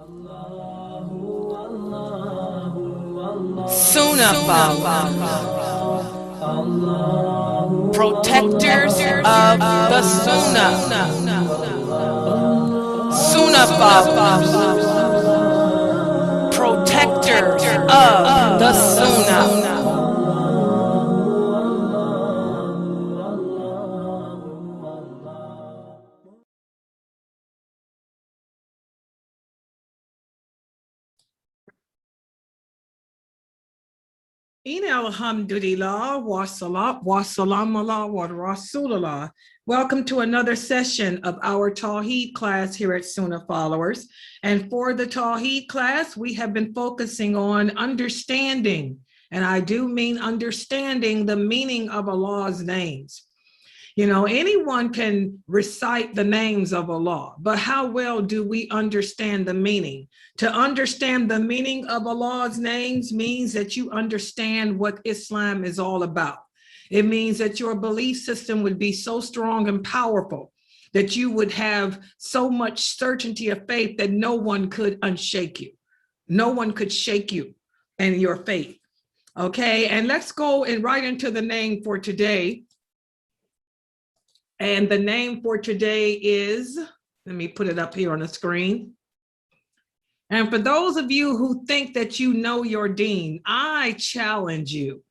Sunnahfollowers, protectors of the Sunnah. Sunnahfollowers, protectors of the Sunnah. Alhamdulillah, wa salat, wa salam ala wa rasulullah. Welcome to another session of our Tawheed class here at Sunnahfollowers. And for the Tawheed class, we have been focusing on understanding, and I do mean understanding the meaning of Allah's names. You know, anyone can recite the names of Allah, but how well do we understand the meaning? To understand the meaning of Allah's names means that you understand what Islam is all about. It means that your belief system would be so strong and powerful that you would have so much certainty of faith that no one could unshake you. No one could shake you and your faith. Okay, and let's go and right into the name for today. And the name for today is, let me put it up here on the screen. And for those of you who think that you know your deen, I challenge you.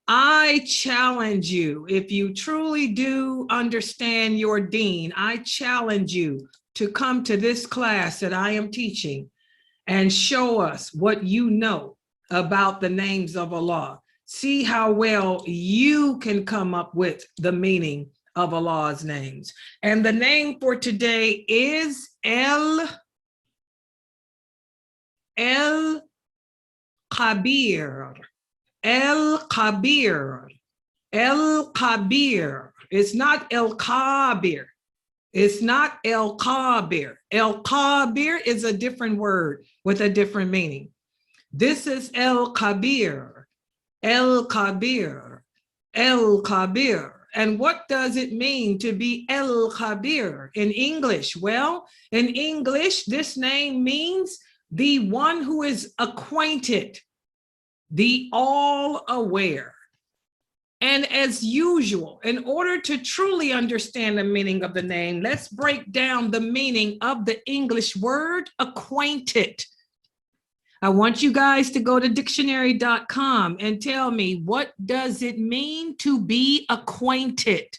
I challenge you, if you truly do understand your deen, I challenge you to come to this class that I am teaching and show us what you know about the names of Allah. See how well you can come up with the meaning of Allah's names. And the name for today is AL-KHABEER. AL-KHABEER. AL-KHABEER. It's not AL-KHABEER. It's not AL-KHABEER. AL-KHABEER is a different word with a different meaning. This is AL-KHABEER. AL-KHABEER. AL-KHABEER. And what does it mean to be AL-KHABEER in English? Well, in English, this name means the one who is acquainted, the all-aware. And as usual, in order to truly understand the meaning of the name, let's break down the meaning of the English word acquainted. I want you guys to go to dictionary.com and tell me, what does it mean to be acquainted?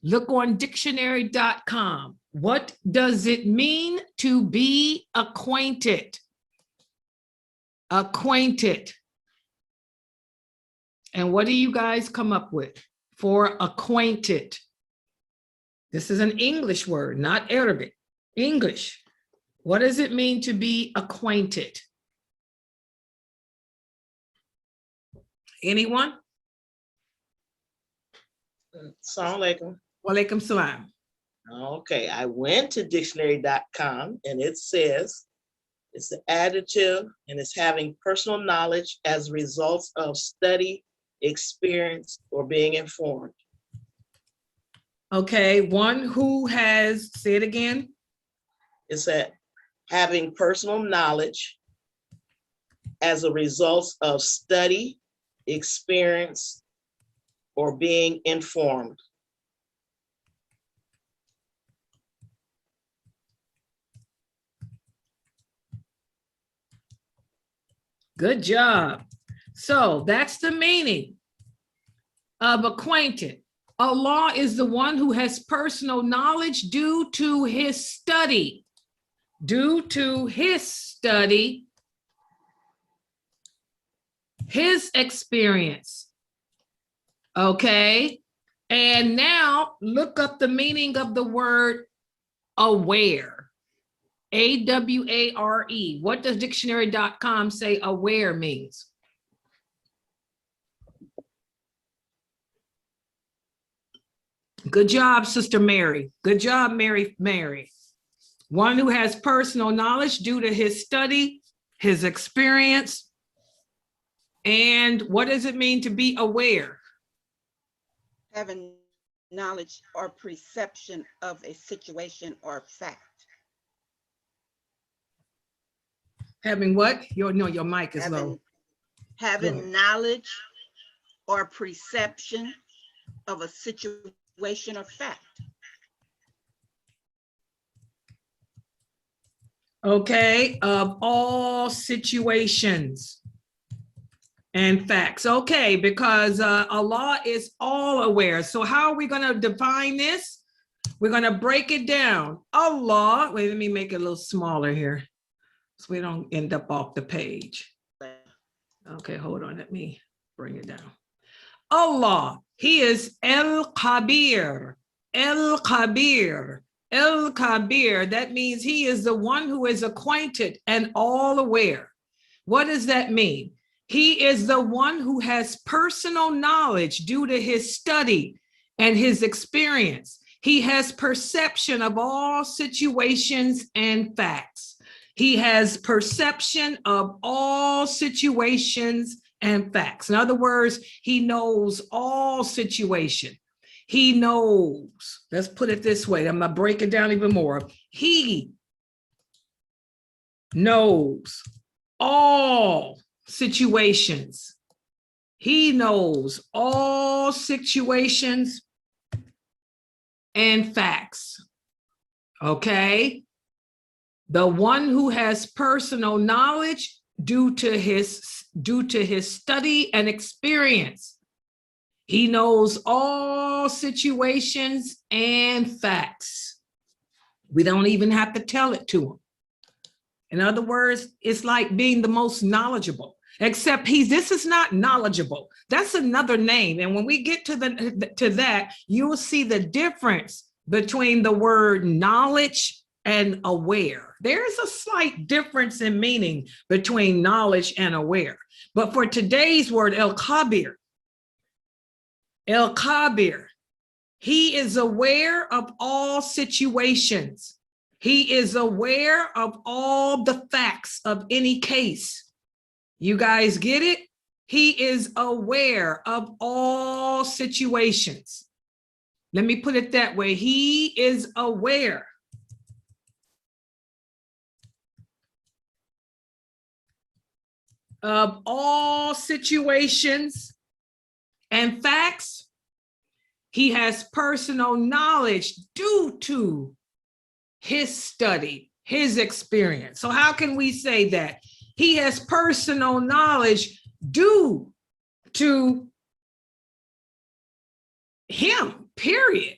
Look on dictionary.com. What does it mean to be acquainted? Acquainted. And what do you guys come up with for acquainted? This is an English word, not Arabic. English. What does it mean to be acquainted? Anyone? Assalamu alaikum. Walaikum salam. Okay, I went to dictionary.com and it says it's the adjective and it's having personal knowledge as results of study, experience, or being informed. Okay, one who has, say it again. It's that having personal knowledge as a result of study, experience, or being informed. Good job. So that's the meaning of acquainted. Allah is the one who has personal knowledge due to his study. Due to his study, his experience. Okay. And now look up the meaning of the word aware. A-W-A-R-E. What does dictionary.com say aware means? Good job, Sister Mary. Good job, Mary. One who has personal knowledge due to his study, his experience. And what does it mean to be aware? Having knowledge or perception of a situation or fact. Having what? Your mic is low. Having knowledge or perception of a situation or fact. Okay, of all situations and facts. Okay, because Allah is all aware. So how are we going to define this? We're going to break it down. Allah, wait, let me make it a little smaller here so we don't end up off the page. Okay, hold on, let me bring it down. Allah, he is AL-KHABEER, AL-KHABEER, AL-KHABEER. That means he is the one who is acquainted and all aware. What does that mean? He is the one who has personal knowledge due to his study and his experience. He has perception of all situations and facts. He has perception of all situations and facts. In other words, he knows all situations. He knows, let's put it this way, I'm gonna break it down even more. He knows all situations. He knows all situations and facts. Okay? The one who has personal knowledge due to his study and experience. He knows all situations and facts. We don't even have to tell it to him. In other words, it's like being the most knowledgeable, except this is not knowledgeable. That's another name. And when we get to that, you will see the difference between the word knowledge and aware. There's a slight difference in meaning between knowledge and aware. But for today's word, AL-KHABEER, AL-KHABEER, he is aware of all situations. He is aware of all the facts of any case. You guys get it? He is aware of all situations. Let me put it that way. He is aware of all situations and facts. He has personal knowledge due to his study, his experience. So how can we say that? He has personal knowledge due to him, period.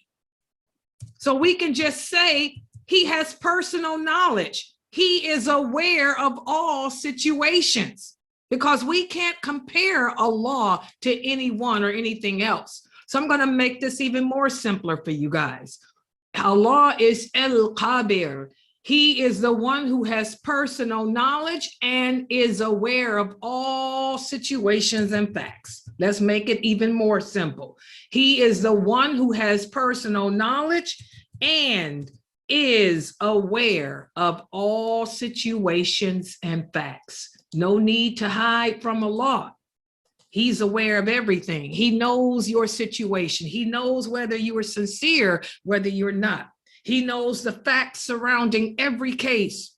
So we can just say he has personal knowledge. He is aware of all situations, because we can't compare Allah to anyone or anything else. So I'm going to make this even more simpler for you guys. Allah is AL-KHABEER. He is the one who has personal knowledge and is aware of all situations and facts. Let's make it even more simple. He is the one who has personal knowledge and is aware of all situations and facts. No need to hide from Allah. He's aware of everything. He knows your situation. He knows whether you are sincere, whether you're not. He knows the facts surrounding every case.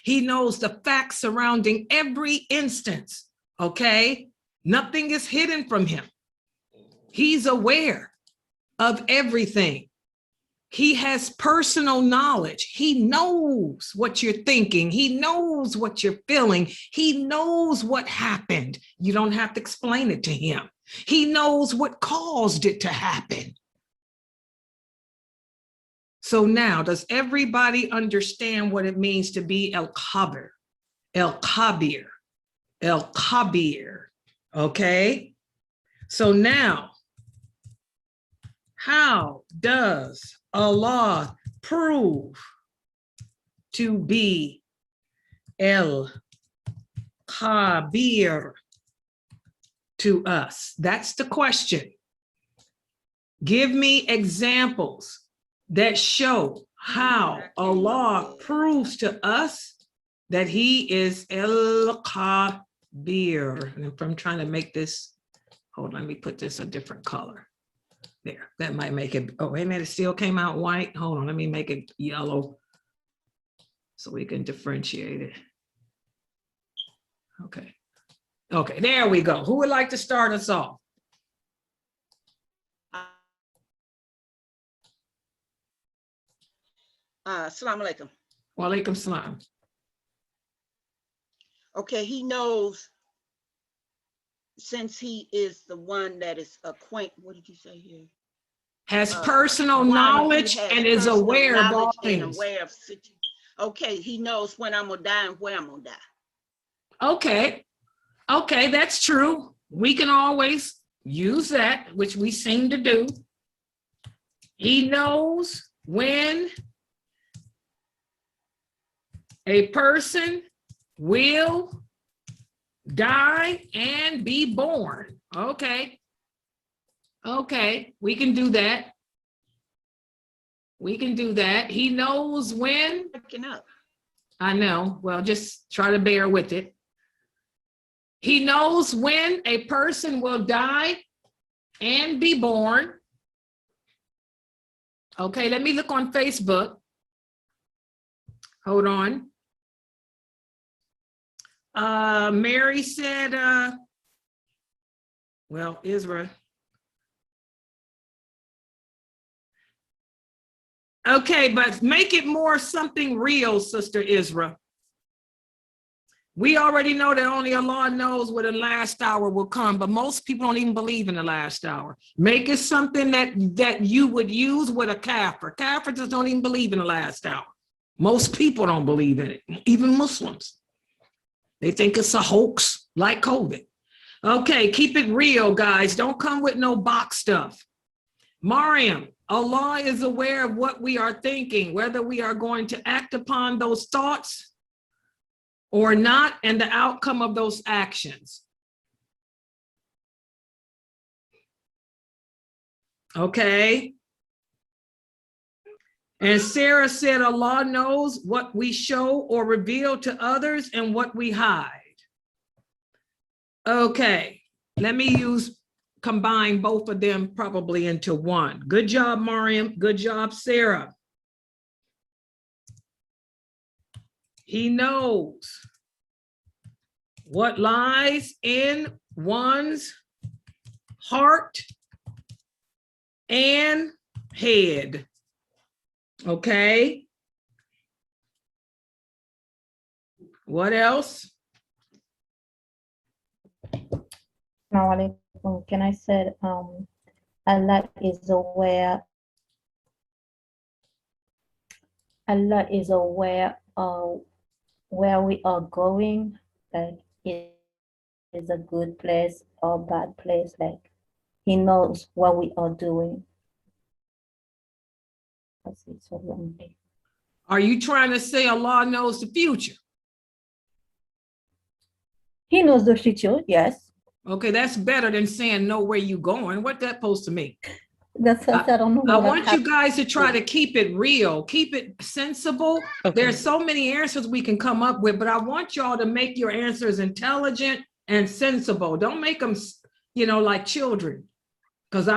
He knows the facts surrounding every instance, okay? Nothing is hidden from him. He's aware of everything. He has personal knowledge. He knows what you're thinking. He knows what you're feeling. He knows what happened. You don't have to explain it to him. He knows what caused it to happen. So now, does everybody understand what it means to be AL-KHABEER? AL-KHABEER, AL-KHABEER, okay? So now, how does Allah prove to be AL-KHABEER to us? That's the question. Give me examples that show how Allah proves to us that he is AL-KHABEER. And if I'm trying to make this, hold on, let me put this a different color. There, that might make it, oh, wait a minute, it still came out white. Hold on, let me make it yellow so we can differentiate it. Okay. Okay, there we go. Who would like to start us off? Assalamu alaikum. Wa alaikum salam. Okay, he knows, since he is the one that is acquainted, what did you say here? Has personal One who knowledge has and is personal aware of all knowledge and things. aware of okay, he knows when I'm gonna die and where I'm gonna die. Okay. Okay, that's true. We can always use that, which we seem to do. He knows when a person will die and be born. Okay. Okay, we can do that. We can do that. He knows when. Waking up. I know. Well, just try to bear with it. He knows when a person will die and be born. Okay, let me look on Facebook. Hold on. Mary said, well, Israel. Okay, but make it more something real, Sister Israel. We already know that only Allah knows where the last hour will come, but most people don't even believe in the last hour. Make it something that you would use with a kafir. Kafirs just don't even believe in the last hour. Most people don't believe in it, even Muslims. They think it's a hoax like COVID. Okay, keep it real, guys. Don't come with no box stuff. Mariam, Allah is aware of what we are thinking, whether we are going to act upon those thoughts or not, and the outcome of those actions. Okay. And Sarah said, Allah knows what we show or reveal to others and what we hide. Okay, let me combine both of them probably into one. Good job, Mariam. Good job, Sarah. He knows what lies in one's heart and head. Okay. What else? Assalamu alaikum. Can I say Allah is aware of where we are going, like it is a good place or bad place, like he knows what we are doing. That's it, so long. Are you trying to say Allah knows the future? He knows the future, yes. Okay, that's better than saying know where you going. What that supposed to mean? That's what I don't know. I what want you guys to try to keep it real, keep it sensible. Okay. There's so many answers we can come up with, but I want y'all to make your answers intelligent and sensible. Don't make them, like children. Because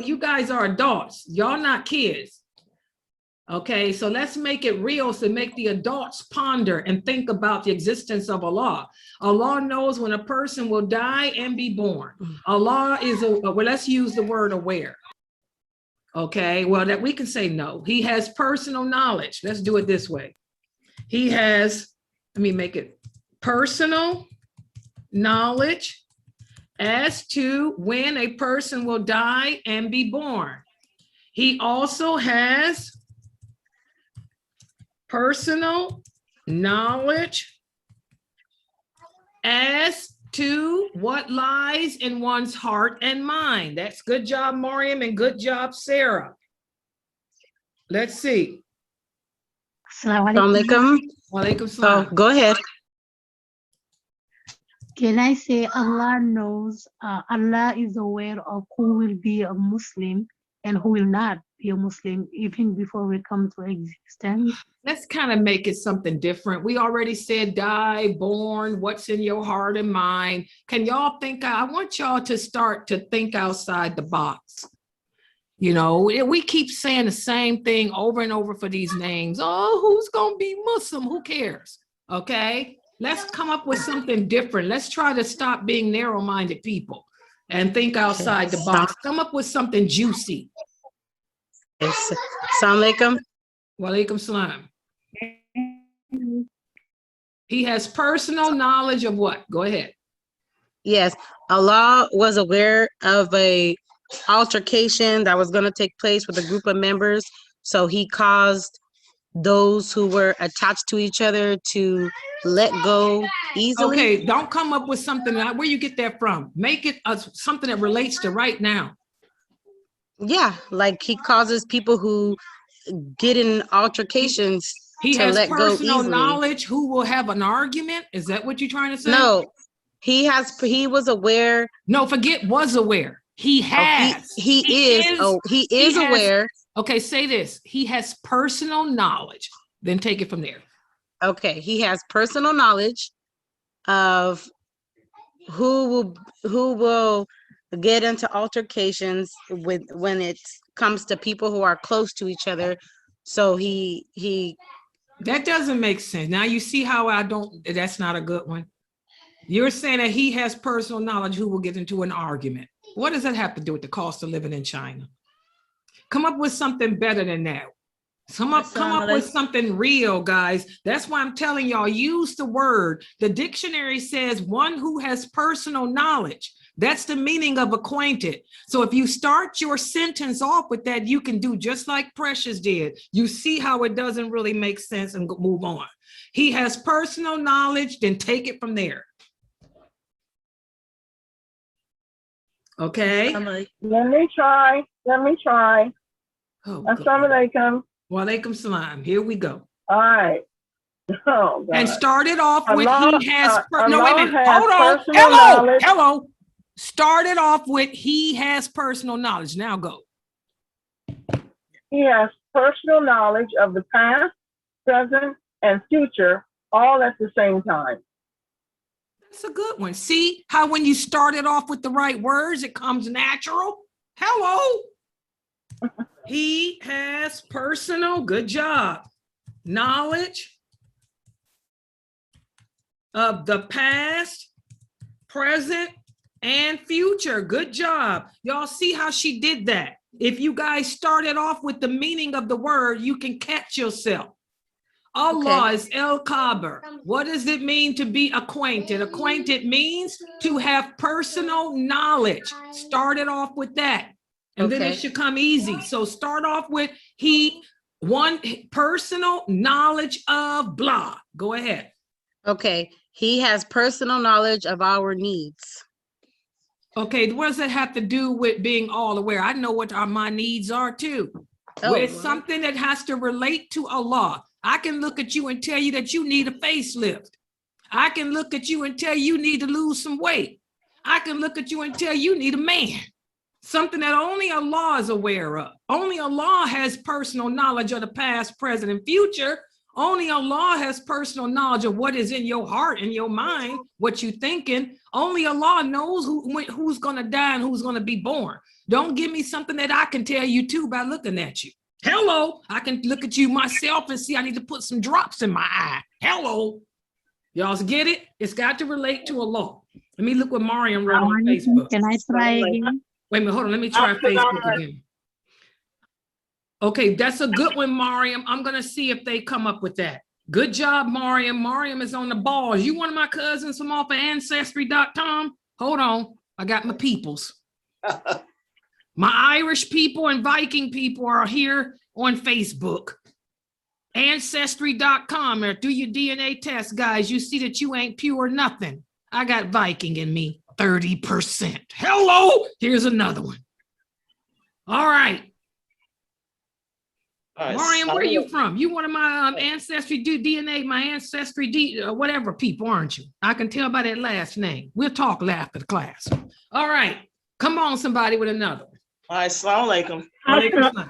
you guys are adults. Y'all not kids. Okay, so let's make it real to make the adults ponder and think about the existence of Allah. Allah knows when a person will die and be born. Allah is, let's use the word aware. Okay, well, that we can say no. He has personal knowledge. Let's do it this way. He has, let me make it personal knowledge as to when a person will die and be born. He also has personal knowledge as to what lies in one's heart and mind. That's good job, Mariam, and good job, Sarah. Let's see. Assalamu alaikum. Walaikum salam. Go ahead. Can I say Allah knows, Allah is aware of who will be a Muslim and who will not be a Muslim even before we come to existence? Let's kind of make it something different. We already said die, born, what's in your heart and mind. Can y'all think? I want y'all to start to think outside the box. We keep saying the same thing over and over for these names. Oh, who's going to be Muslim? Who cares? Okay. Let's come up with something different. Let's try to stop being narrow-minded people and think outside the box. Come up with something juicy. Assalamu alaikum. Wa alaikum salam. He has personal knowledge of what? Go ahead. Yes, Allah was aware of a altercation that was going to take place with a group of members. So he caused those who were attached to each other to let go easily. Okay, don't come up with something. Where you get that from? Make it something that relates to right now. Yeah, like he causes people who get in altercations He to has let go personal easily. knowledge who will have an argument. Is that what you're trying to say? No, he was aware. No, forget was aware. He has. He is aware. Okay, say this. He has personal knowledge. Then take it from there. Okay, he has personal knowledge of who will get into altercations with when it comes to people who are close to each other. So he that doesn't make sense. Now you see how that's not a good one. You're saying that he has personal knowledge who will get into an argument. What does that have to do with the cost of living in China? Come up with something better than that. Come up with something real, guys. That's why I'm telling y'all, use the word. The dictionary says one who has personal knowledge. That's the meaning of acquainted. So if you start your sentence off with that, you can do just like Precious did. You see how it doesn't really make sense and move on. He has personal knowledge, then take it from there. Okay. Let me try. Oh, Assalamu alaikum. Wa alaikum salam. Here we go. All right. Oh, and started off with Allah, he has. no, wait a minute. Hold on. Hello. Started off with he has personal knowledge. Now go. He has personal knowledge of the past, present, and future, all at the same time. That's a good one. See how when you started off with the right words, it comes natural? Hello. He has personal, good job, knowledge of the past, present, and future. Good job. Y'all see how she did that? If you guys started off with the meaning of the word, you can catch yourself. Allah is AL-KHABEER. What does it mean to be acquainted? Acquainted means to have personal knowledge. Start it off with that. And then it should come easy. So start off with personal knowledge of blah. Go ahead. Okay. He has personal knowledge of our needs. Okay. What does that have to do with being all aware? I know what my needs are too. It's something that has to relate to Allah. I can look at you and tell you that you need a facelift. I can look at you and tell you need to lose some weight. I can look at you and tell you need a man. Something that only Allah is aware of. Only Allah has personal knowledge of the past, present, and future. Only Allah has personal knowledge of what is in your heart and your mind, what you're thinking. Only Allah knows who's going to die and who's going to be born. Don't give me something that I can tell you too by looking at you. Hello, I can look at you myself and see I need to put some drops in my eye. Hello. Y'all get it? It's got to relate to Allah. Let me look what Mariam wrote on Facebook. Can I try again? Wait a minute, hold on. Let me try Facebook again. Okay, that's a good one, Mariam. I'm going to see if they come up with that. Good job, Mariam. Mariam is on the ball. You one of my cousins from off of Ancestry.com? Hold on. I got my peoples. My Irish people and Viking people are here on Facebook. Ancestry.com, or do your DNA test, guys. You see that you ain't pure nothing. I got Viking in me, 30%. Hello, here's another one. All right. Mariam, where are you from? You one of my Ancestry DNA, my Ancestry whatever people, aren't you? I can tell by that last name. We'll talk after the class. All right. Come on, somebody with another one. All right, assalamu alaikum.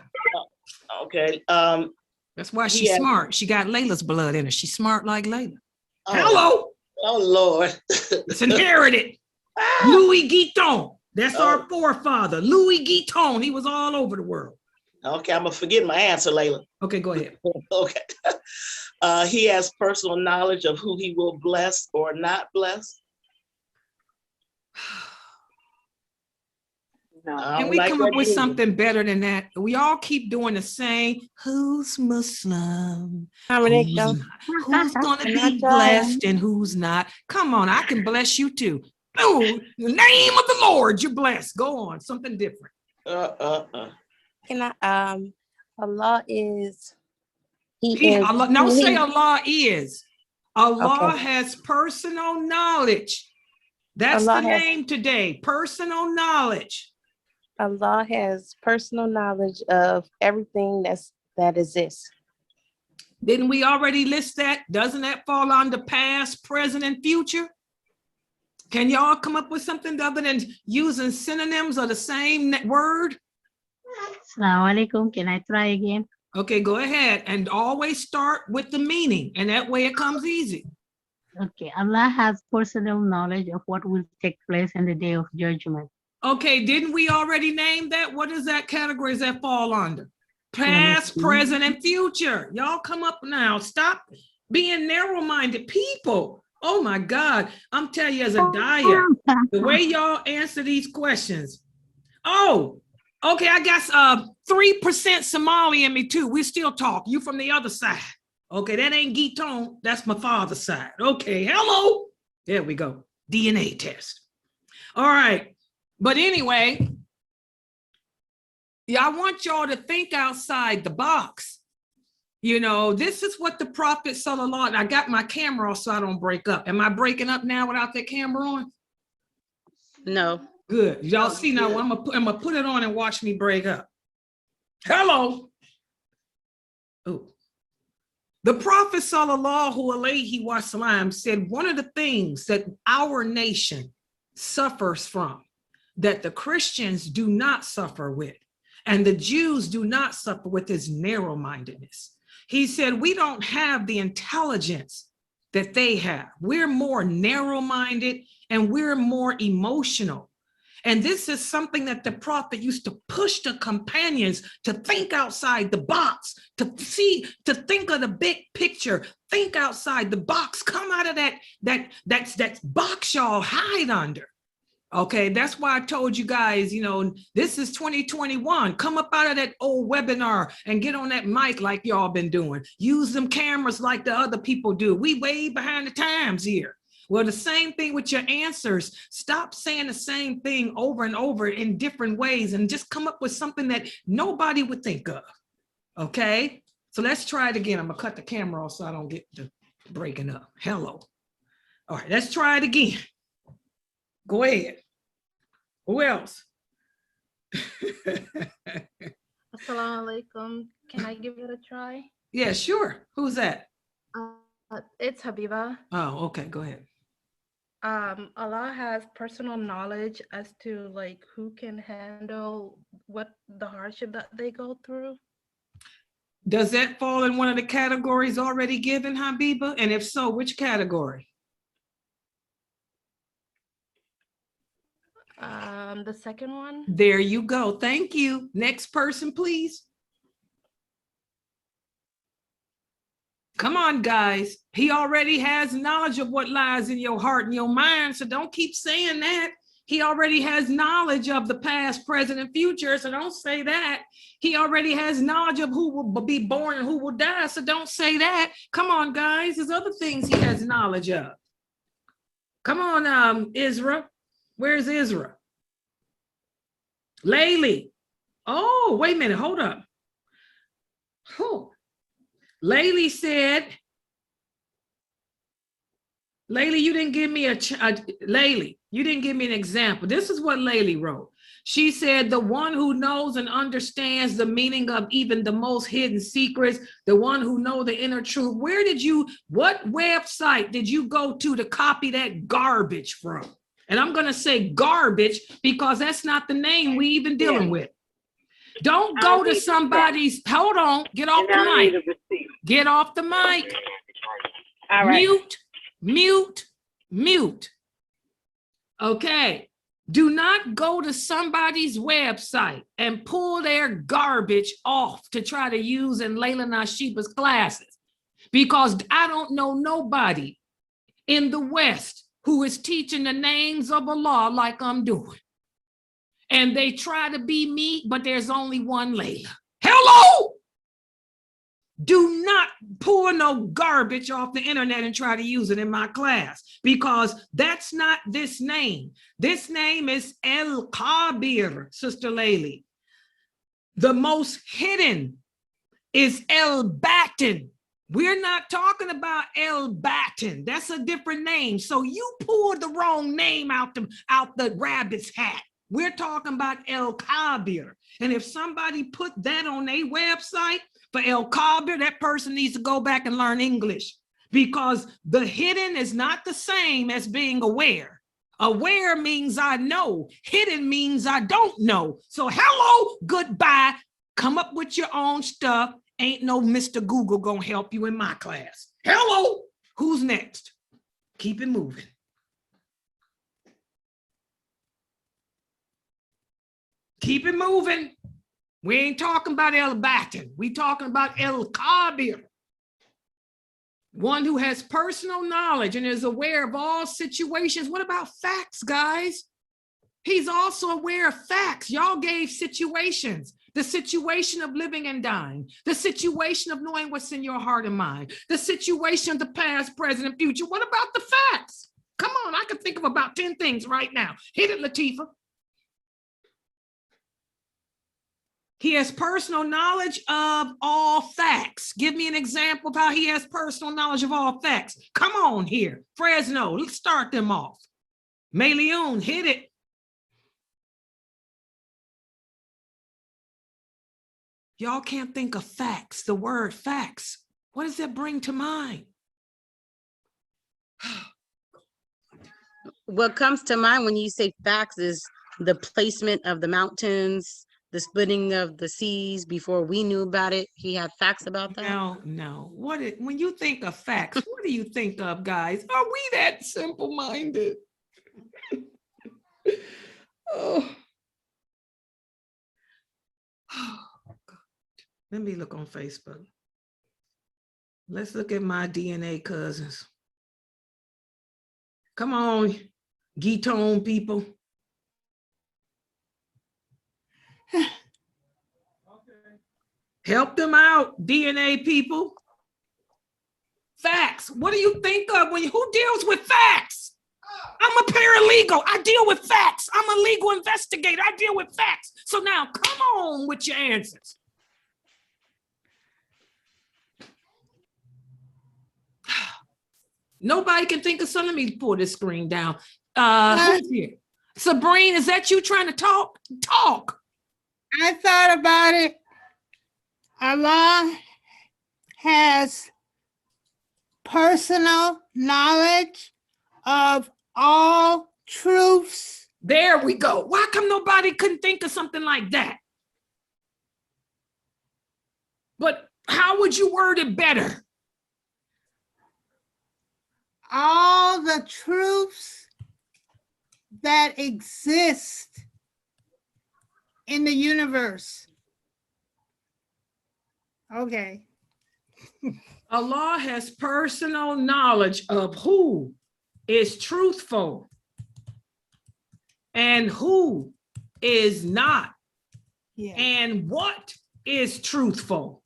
Okay. That's why she's smart. She got Layla's blood in her. She's smart like Layla. Oh. Hello. Oh, Lord. It's inherited. Louis Guiton. That's our forefather. Louis Guiton. He was all over the world. Okay, I'm going to forget my answer, Layla. Okay, go ahead. Okay. He has personal knowledge of who he will bless or not bless. No. I Can don't we like come that up with either. something better than that? We all keep doing the same. Who's Muslim? Dominic, Who's not? Who's gonna Can I be try? blessed and who's not? Come on, I can bless you too. Oh, in the name of the Lord, you're blessed. Go on, something different. Can I? Allah is. He is. Allah, no, he- say Allah is. Allah Okay. has personal knowledge. That's Allah the has- name today. Personal knowledge. Allah has personal knowledge of everything that exists. Didn't we already list that? Doesn't that fall under past, present, and future? Can y'all come up with something other than using synonyms of the same word? Assalamu alaikum. Can I try again? Okay, go ahead. And always start with the meaning. And that way it comes easy. Okay. Allah has personal knowledge of what will take place in the day of judgment. Okay, didn't we already name that? What is that category does that fall under? Past, present, and future. Y'all come up now. Stop being narrow-minded people. Oh my God. I'm telling you as a dyer, the way y'all answer these questions. Oh, okay, I got 3% Somali in me too. We still talk. You from the other side. Okay, that ain't Giton. That's my father's side. Okay, hello. There we go. DNA test. All right. But anyway, yeah, I want y'all to think outside the box. You know, this is what the Prophet Sallallahu, and I got my camera off so I don't break up. Am I breaking up now without that camera on? No. Good. Y'all see now, I'm gonna put it on and watch me break up. Hello. Oh. The Prophet Sallallahu Alaihi Wasallam said one of the things that our nation suffers from, that the Christians do not suffer with, and the Jews do not suffer with, is narrow-mindedness. He said, we don't have the intelligence that they have. We're more narrow-minded and we're more emotional. And this is something that the prophet used to push the companions to think outside the box, to think of the big picture, think outside the box, come out of that box y'all hide under. Okay, that's why I told you guys, you know, this is 2021. Come up out of that old webinar and get on that mic like y'all been doing. Use them cameras like the other people do. We way behind the times here. Well, the same thing with your answers. Stop saying the same thing over and over in different ways and just come up with something that nobody would think of. Okay, so let's try it again. I'm gonna cut the camera off so I don't get to breaking up. Hello. All right, let's try it again. Go ahead. Who else? Assalamu alaikum. Can I give it a try? Yeah, sure. Who's that? It's Habiba. Oh, okay. Go ahead. Allah has personal knowledge as to like who can handle what the hardship that they go through. Does that fall in one of the categories already given, Habiba? And if so, which category? The second one. There you go. Thank you. Next person, please. Come on, guys. He already has knowledge of what lies in your heart and your mind, so don't keep saying that. He already has knowledge of the past, present, and future, so don't say that. He already has knowledge of who will be born and who will die, so don't say that. Come on, guys. There's other things he has knowledge of. Come on, Isra. Where's Isra? Laylee. Oh, wait a minute. Hold up. Whew. Laylee said, Laylee, you didn't give me Laylee, you didn't give me an example. This is what Laylee wrote. She said, the one who knows and understands the meaning of even the most hidden secrets, the one who knows the inner truth. What website did you go to copy that garbage from? And I'm going to say garbage because that's not the name we even dealing with. Don't go to somebody's, hold on, get off the mic. Get off the mic. All right. Mute. Okay. Do not go to somebody's website and pull their garbage off to try to use in Layla Nashiba's classes. because I don't know nobody in the West who is teaching the names of Allah like I'm doing. And they try to be me, but there's only one Layla. Hello? Do not pour no garbage off the internet and try to use it in my class, because that's not this name. This name is AL-KHABEER, Sister Laylee. The most hidden is El-Batin. We're not talking about El-Batin. That's a different name. So you pulled the wrong name out the rabbit's hat. We're talking about AL-KHABEER. And if somebody put that on their website for AL-KHABEER, that person needs to go back and learn English, because the hidden is not the same as being aware. Aware means I know. Hidden means I don't know. So hello, goodbye. Come up with your own stuff. Ain't no Mr. Google gonna help you in my class. Hello, who's next? Keep it moving. Keep it moving. We ain't talking about El-Batin. We talking about AL-KHABEER. One who has personal knowledge and is aware of all situations. What about facts, guys? He's also aware of facts. Y'all gave situations. The situation of living and dying, the situation of knowing what's in your heart and mind, the situation of the past, present, and future. What about the facts? Come on, I can think of about 10 things right now. Hit it, Latifah. He has personal knowledge of all facts. Give me an example of how he has personal knowledge of all facts. Come on here, Fresno, let's start them off. Mayleon, hit it. Y'all can't think of facts, the word facts. What does that bring to mind? What comes to mind when you say facts is the placement of the mountains, the splitting of the seas before we knew about it. He had facts about that. No. When you think of facts, what do you think of, guys? Are we that simple-minded? Oh. Let me look on Facebook. Let's look at my DNA cousins. Come on, Gitone people. Help them out, DNA people. Facts. What do you think of who deals with facts? I'm a paralegal. I deal with facts. I'm a legal investigator. I deal with facts. So now come on with your answers. Nobody can think of something. Let me pull this screen down. Who's here? Sabrina, is that you trying to talk? Talk. I thought about it. Allah has personal knowledge of all truths. There we go. Why come nobody couldn't think of something like that? But how would you word it better? All the truths that exist in the universe. Okay. Allah has personal knowledge of who is truthful and who is not, and what is truthful.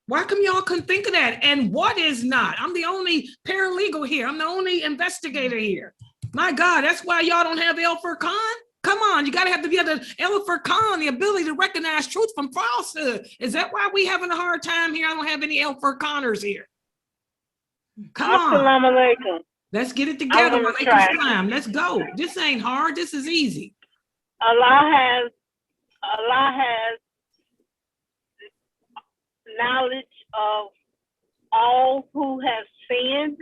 Why come y'all couldn't think of that? And what is not? I'm the only paralegal here. I'm the only investigator here. My God, that's why y'all don't have El Furqan. Come on, you gotta have to be able to El Furqan, the ability to recognize truth from falsehood. Is that why we having a hard time here? I don't have any El Furqaners here. Come on. Assalamu alaikum. Let's get it together. Let's go. This ain't hard. This is easy. Allah has knowledge of all who have sinned.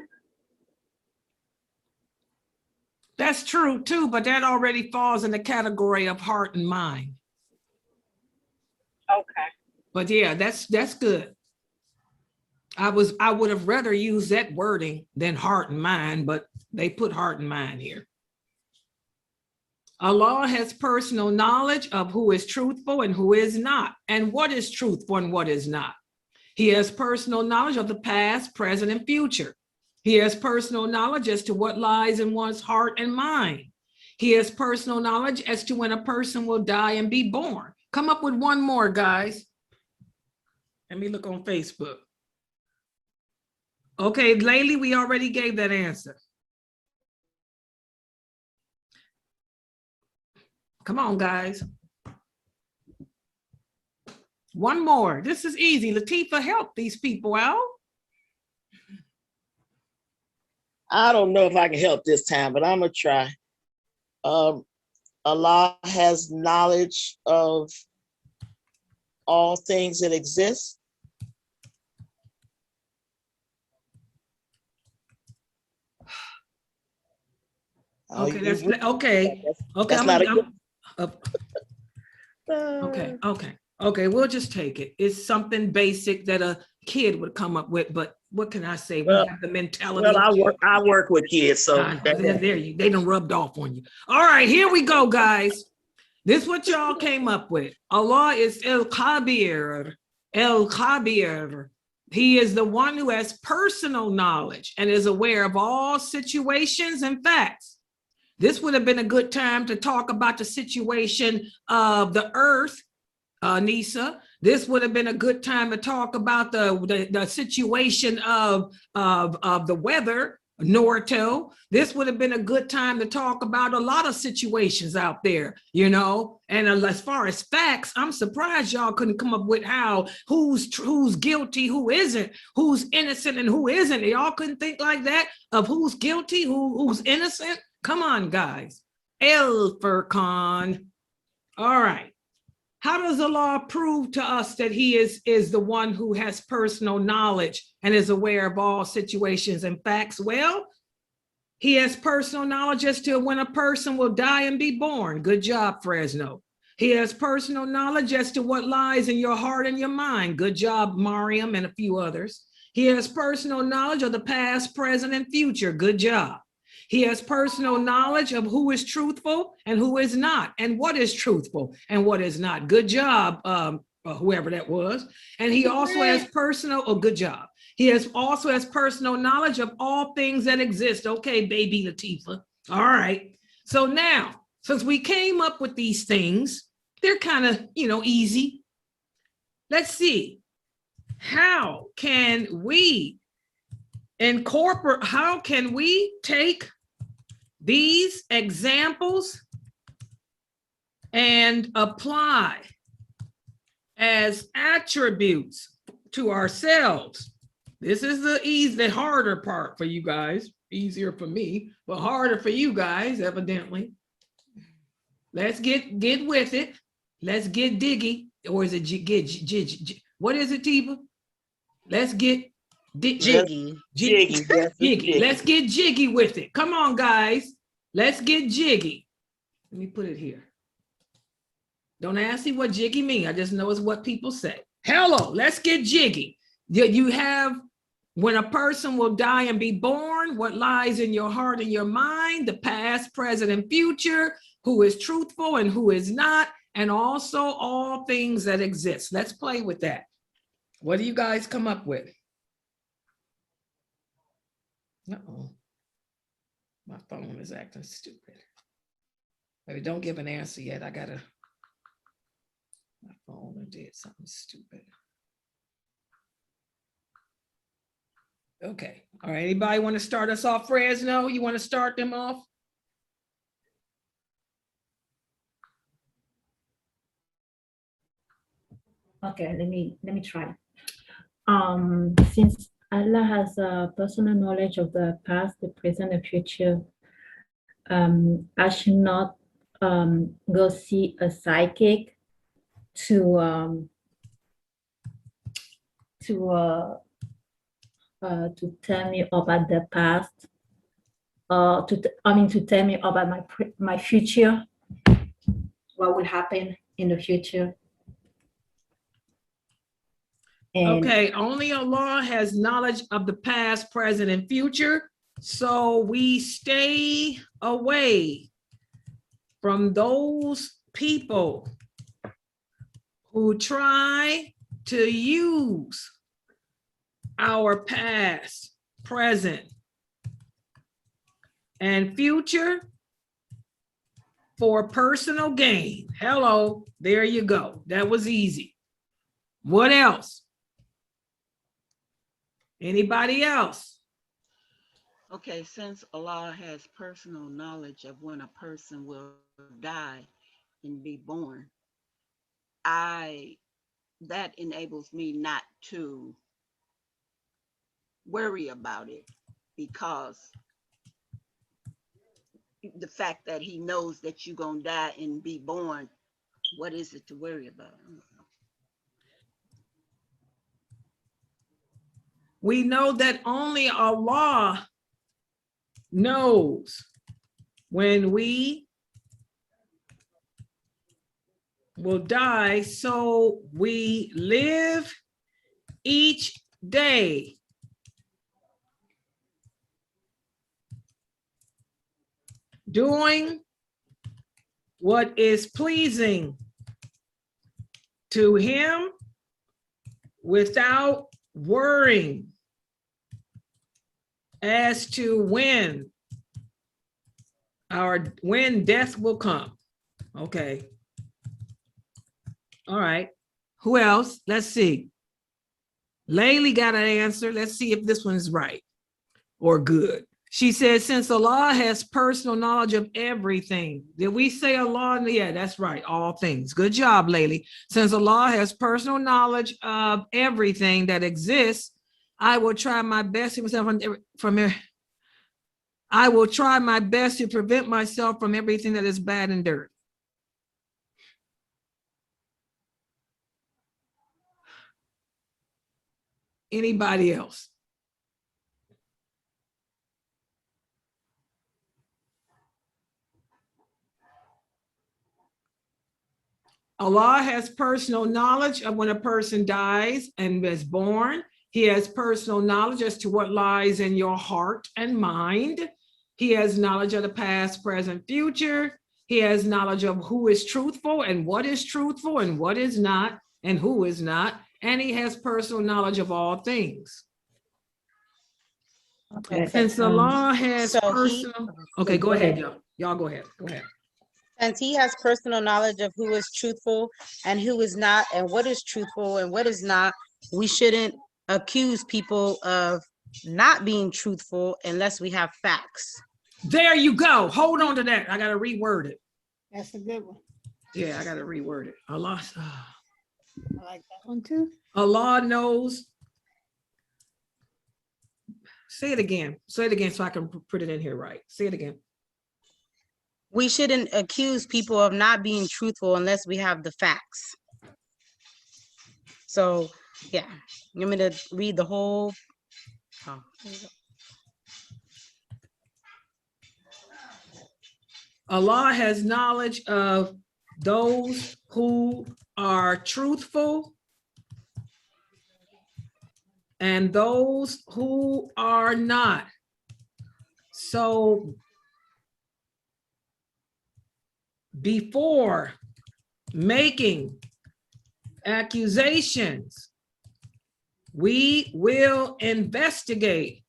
That's true too, but that already falls in the category of heart and mind. Okay. But yeah, that's good. I would have rather used that wording than heart and mind, but they put heart and mind here. Allah has personal knowledge of who is truthful and who is not, and what is truthful and what is not. He has personal knowledge of the past, present, and future. He has personal knowledge as to what lies in one's heart and mind. He has personal knowledge as to when a person will die and be born. Come up with one more, guys. Let me look on Facebook. Okay, Laylee, we already gave that answer. Come on, guys. One more. This is easy. Latifah, help these people out. I don't know if I can help this time, but I'm gonna try. Allah has knowledge of all things that exist. Okay, that's okay. Okay, That's not a good. Okay, we'll just take it. It's something basic that a kid would come up with, but what can I say? We have the mentality. Well, I work with kids, so they done rubbed off on you. All right, here we go, guys. This is what y'all came up with. Allah is AL-KHABEER. AL-KHABEER. He is the one who has personal knowledge and is aware of all situations and facts. This would have been a good time to talk about the situation of the earth, Nisa. This would have been a good time to talk about the situation of the weather, Norto. This would have been a good time to talk about a lot of situations out there, you know. And as far as facts, I'm surprised y'all couldn't come up with who's guilty, who isn't, who's innocent and who isn't. Y'all couldn't think like that of who's guilty, who's innocent. Come on, guys. El Furqan. All right. How does Allah prove to us that he is the one who has personal knowledge and is aware of all situations and facts? Well, he has personal knowledge as to when a person will die and be born. Good job, Fresno. He has personal knowledge as to what lies in your heart and your mind. Good job, Mariam and a few others. He has personal knowledge of the past, present, and future. Good job. He has personal knowledge of who is truthful and who is not, and what is truthful and what is not. Good job, whoever that was. And he also has good job. He also has personal knowledge of all things that exist. Okay, baby Latifah. All right. So now, since we came up with these things, they're kind of, easy. Let's see. How can we take these examples and apply as attributes to ourselves? This is the harder part for you guys. Easier for me, but harder for you guys, evidently. Let's get with it. Let's get diggy. Or is it what is it, Tiba? Let's get jiggy. Jiggy. Let's get jiggy with it. Come on, guys. Let's get jiggy. Let me put it here. Don't ask me what jiggy means. I just know it's what people say. Hello, let's get jiggy. You have when a person will die and be born, what lies in your heart and your mind, the past, present, and future, who is truthful and who is not, and also all things that exist. Let's play with that. What do you guys come up with? Uh-oh. My phone is acting stupid. Maybe don't give an answer yet. My phone did something stupid. Okay. All right. Anybody want to start us off, Fresno? You want to start them off? Okay, let me try. Since Allah has a personal knowledge of the past, the present, and future, I should not go see a psychic to tell me about the past, to tell me about my future, what will happen in the future. Okay, only Allah has knowledge of the past, present, and future. So we stay away from those people who try to use our past, present, and future for personal gain. Hello, there you go. That was easy. What else? Anybody else? Okay, since Allah has personal knowledge of when a person will die and be born, that enables me not to worry about it, because the fact that he knows that you're gonna die and be born, what is it to worry about? We know that only Allah knows when we will die, so we live each day doing what is pleasing to him without worrying as to when death will come. Okay. All right. Who else? Let's see. Laylee got an answer. Let's see if this one's right or good. She says, since Allah has personal knowledge of everything. Did we say Allah? Yeah, that's right. All things. Good job, Laylee. Since Allah has personal knowledge of everything that exists, I will try my best I will try my best to prevent myself from everything that is bad and dirty. Anybody else? Allah has personal knowledge of when a person dies and is born. He has personal knowledge as to what lies in your heart and mind. He has knowledge of the past, present, future. He has knowledge of who is truthful and what is truthful and what is not and who is not. And he has personal knowledge of all things. Okay. Since Allah has So personal, okay, go ahead, y'all. Y'all go ahead. Go ahead. Since he has personal knowledge of who is truthful and who is not, and what is truthful and what is not, we shouldn't accuse people of not being truthful unless we have facts. There you go. Hold on to that. I got to reword it. That's a good one. Yeah, I got to reword it. Allah, I like that one too. Allah knows. Say it again. Say it again so I can put it in here right. Say it again. We shouldn't accuse people of not being truthful unless we have the facts. So, yeah, you want me to read the whole? Oh, there you go. Allah has knowledge of those who are truthful and those who are not. So before making accusations, we will investigate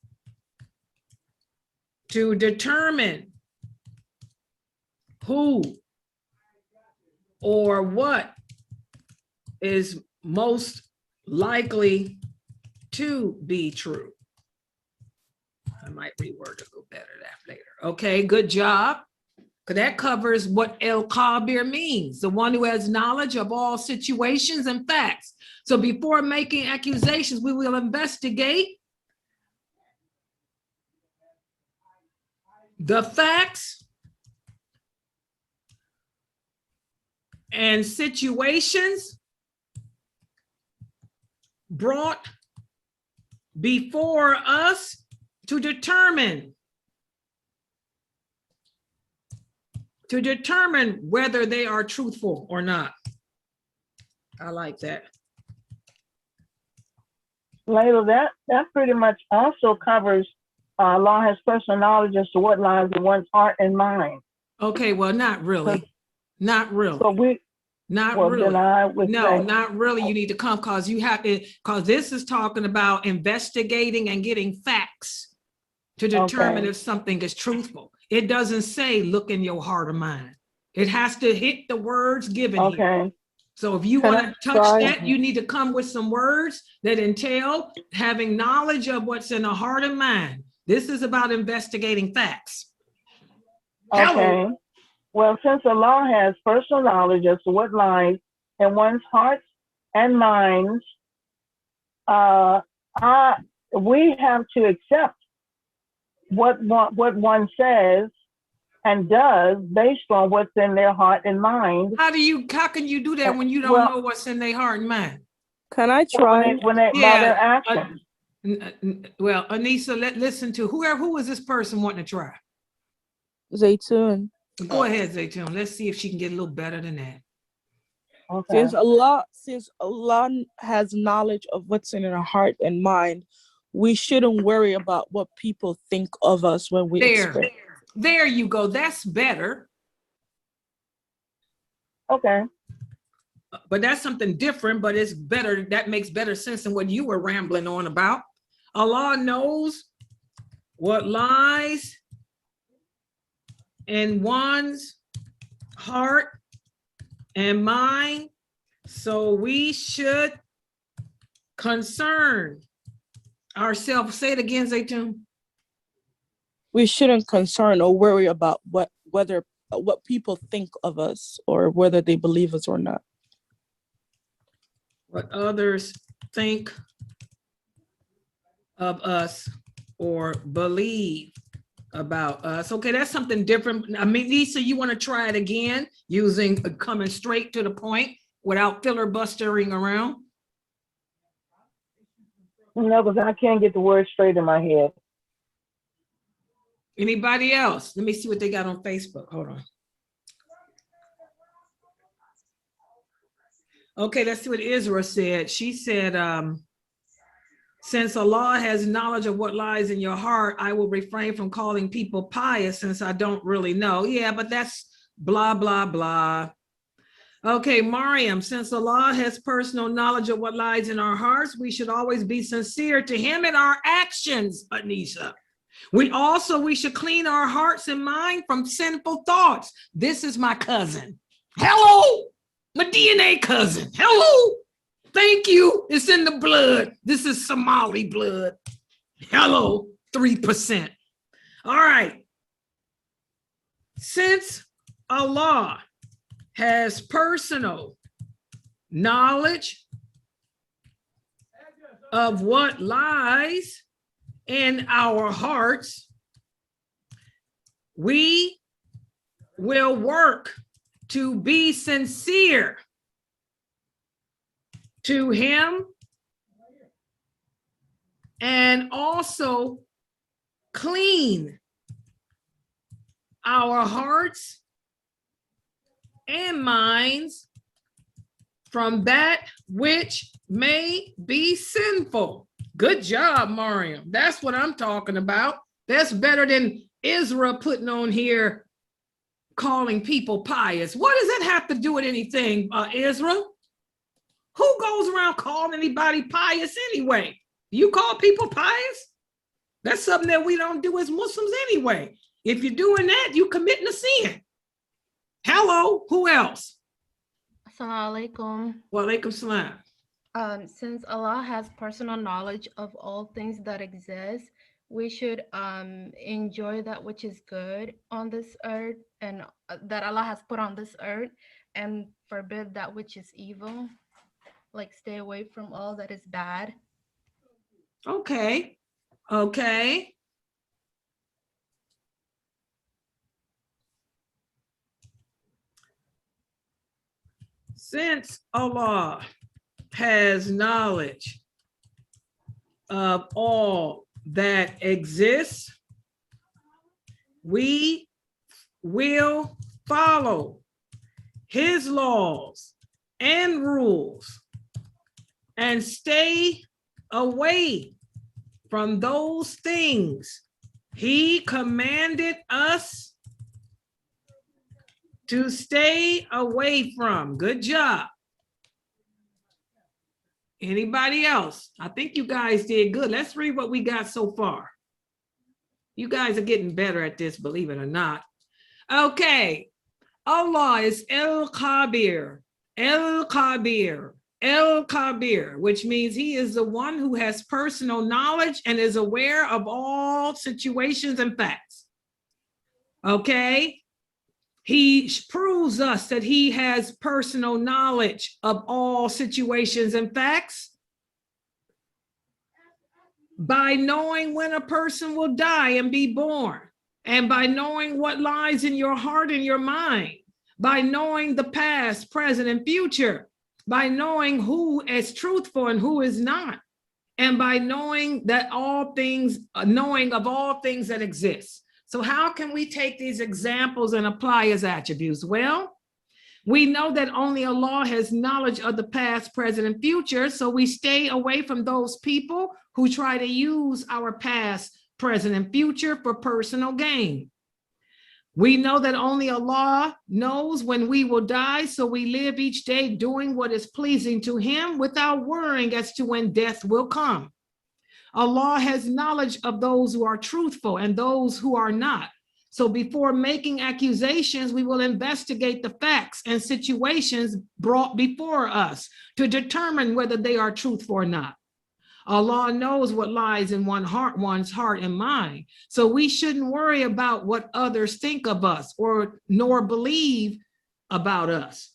to determine who or what is most likely to be true. I might reword it a little better that later. Okay, good job. Because that covers what AL-KHABEER means, the one who has knowledge of all situations and facts. So before making accusations, we will investigate the facts and situations brought before us to determine whether they are truthful or not. I like that. Layla, that pretty much also covers Allah has personal knowledge as to what lies in one's heart and mind. Okay, well, not really. Not really. So Not Well, really. then I would No, say, not really. You need to come because you have to, because this is talking about investigating and getting facts to determine Okay. if something is truthful. It doesn't say look in your heart or mind. It has to hit the words given here. okay. So if you Can want I to touch try? that, you need to come with some words that entail having knowledge of what's in the heart and mind. This is about investigating facts. Hello. Okay. Well, since Allah has personal knowledge as to what lies in one's hearts and minds, we have to accept what one says and does based on what's in their heart and mind. How can you do that when you don't Well, know what's in their heart and mind? Can I try? When they by their actions. Well, Anissa, listen to who is this person wanting to try? Zaytun. Go ahead, Zaytun. Let's see if she can get a little better than that. Okay. Since Allah has knowledge of what's in our heart and mind, we shouldn't worry about what people think of us when we express. There you go. That's better. Okay. But that's something different, but it's better. That makes better sense than what you were rambling on about. Allah knows what lies in one's heart and mind. So we should concern ourselves. Say it again, Zaytun. We shouldn't concern or worry about what people think of us or whether they believe us or not. What others think of us or believe about us. Okay, that's something different. I mean, Lisa, you want to try it again using coming straight to the point without filibustering around? No, because I can't get the words straight in my head. Anybody else? Let me see what they got on Facebook. Hold on. Okay, let's see what Israel said. She said, since Allah has knowledge of what lies in your heart, I will refrain from calling people pious since I don't really know. Yeah, but that's blah, blah, blah. Okay, Mariam, since Allah has personal knowledge of what lies in our hearts, we should always be sincere to him in our actions, Anisha. We should clean our hearts and mind from sinful thoughts. This is my cousin. Hello, my DNA cousin. Hello. Thank you. It's in the blood. This is Somali blood. Hello, 3%. All right. Since Allah has personal knowledge of what lies in our hearts, we will work to be sincere to him and also clean our hearts and minds from that which may be sinful. Good job, Mariam. That's what I'm talking about. That's better than Israel putting on here calling people pious. What does that have to do with anything, Israel? Who goes around calling anybody pious anyway? You call people pious? That's something that we don't do as Muslims anyway. If you're doing that, you're committing a sin. Hello, who else? Assalamu alaikum. Wa alaikum salam. Since Allah has personal knowledge of all things that exist, we should enjoy that which is good on this earth and that Allah has put on this earth and forbid that which is evil. Like stay away from all that is bad. Okay. Okay. Since Allah has knowledge of all that exists, we will follow his laws and rules and stay away from those things he commanded us To stay away from. Good job. Anybody else? I think you guys did good. Let's read what we got so far. You guys are getting better at this, believe it or not. Okay. Allah is AL-KHABEER. AL-KHABEER. AL-KHABEER, which means he is the one who has personal knowledge and is aware of all situations and facts. Okay? He proves us that he has personal knowledge of all situations and facts by knowing when a person will die and be born, and by knowing what lies in your heart and your mind, by knowing the past, present, and future, by knowing who is truthful and who is not, and by knowing that all things, knowing of all things that exist. So how can we take these examples and apply his attributes? Well, we know that only Allah has knowledge of the past, present, and future, so we stay away from those people who try to use our past, present, and future for personal gain. We know that only Allah knows when we will die, so we live each day doing what is pleasing to him without worrying as to when death will come. Allah has knowledge of those who are truthful and those who are not. So before making accusations, we will investigate the facts and situations brought before us to determine whether they are truthful or not. Allah knows what lies in one's heart and mind. So we shouldn't worry about what others think of us or nor believe about us.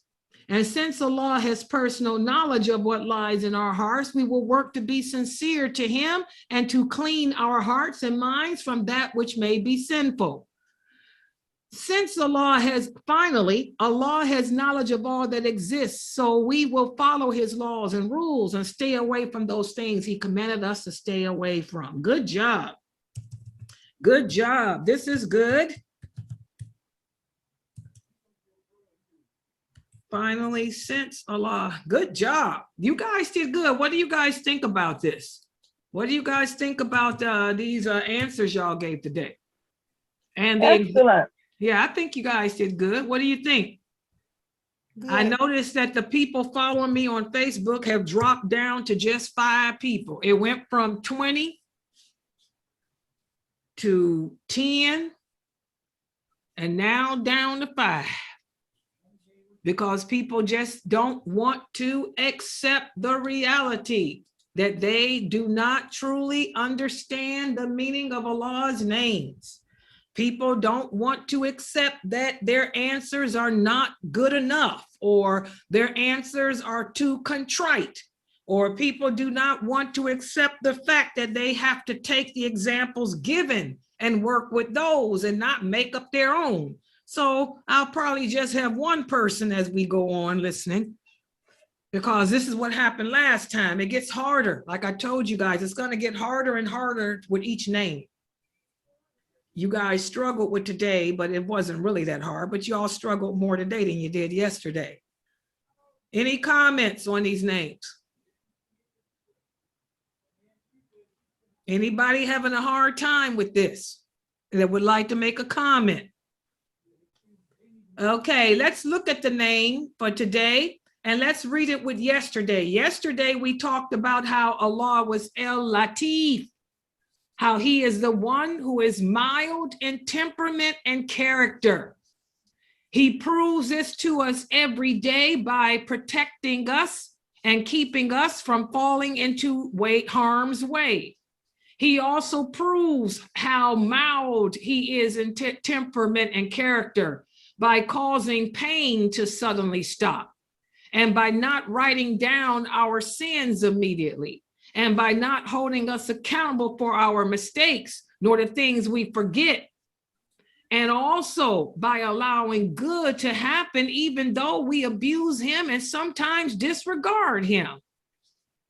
And since Allah has personal knowledge of what lies in our hearts, we will work to be sincere to him and to clean our hearts and minds from that which may be sinful. Since Allah has knowledge of all that exists, so we will follow his laws and rules and stay away from those things he commanded us to stay away from. Good job. Good job. This is good. Finally, since Allah, good job. You guys did good. What do you guys think about this? What do you guys think about these answers y'all gave today? And excellent. Yeah, I think you guys did good. What do you think? Good. I noticed that the people following me on Facebook have dropped down to just 5 people. It went from 20 to 10 and now down to 5. Because people just don't want to accept the reality that they do not truly understand the meaning of Allah's names. People don't want to accept that their answers are not good enough, or their answers are too contrite, or people do not want to accept the fact that they have to take the examples given and work with those and not make up their own. So I'll probably just have one person as we go on listening, because this is what happened last time. It gets harder. Like I told you guys, it's going to get harder and harder with each name. You guys struggled with today, but it wasn't really that hard, but you all struggled more today than you did yesterday. Any comments on these names? Anybody having a hard time with this that would like to make a comment? Okay, let's look at the name for today and let's read it with yesterday. Yesterday, we talked about how Allah was El-Latif, how he is the one who is mild in temperament and character. He proves this to us every day by protecting us and keeping us from falling into harm's way. He also proves how mild he is in temperament and character by causing pain to suddenly stop, and by not writing down our sins immediately, and by not holding us accountable for our mistakes, nor the things we forget, and also by allowing good to happen even though we abuse him and sometimes disregard him.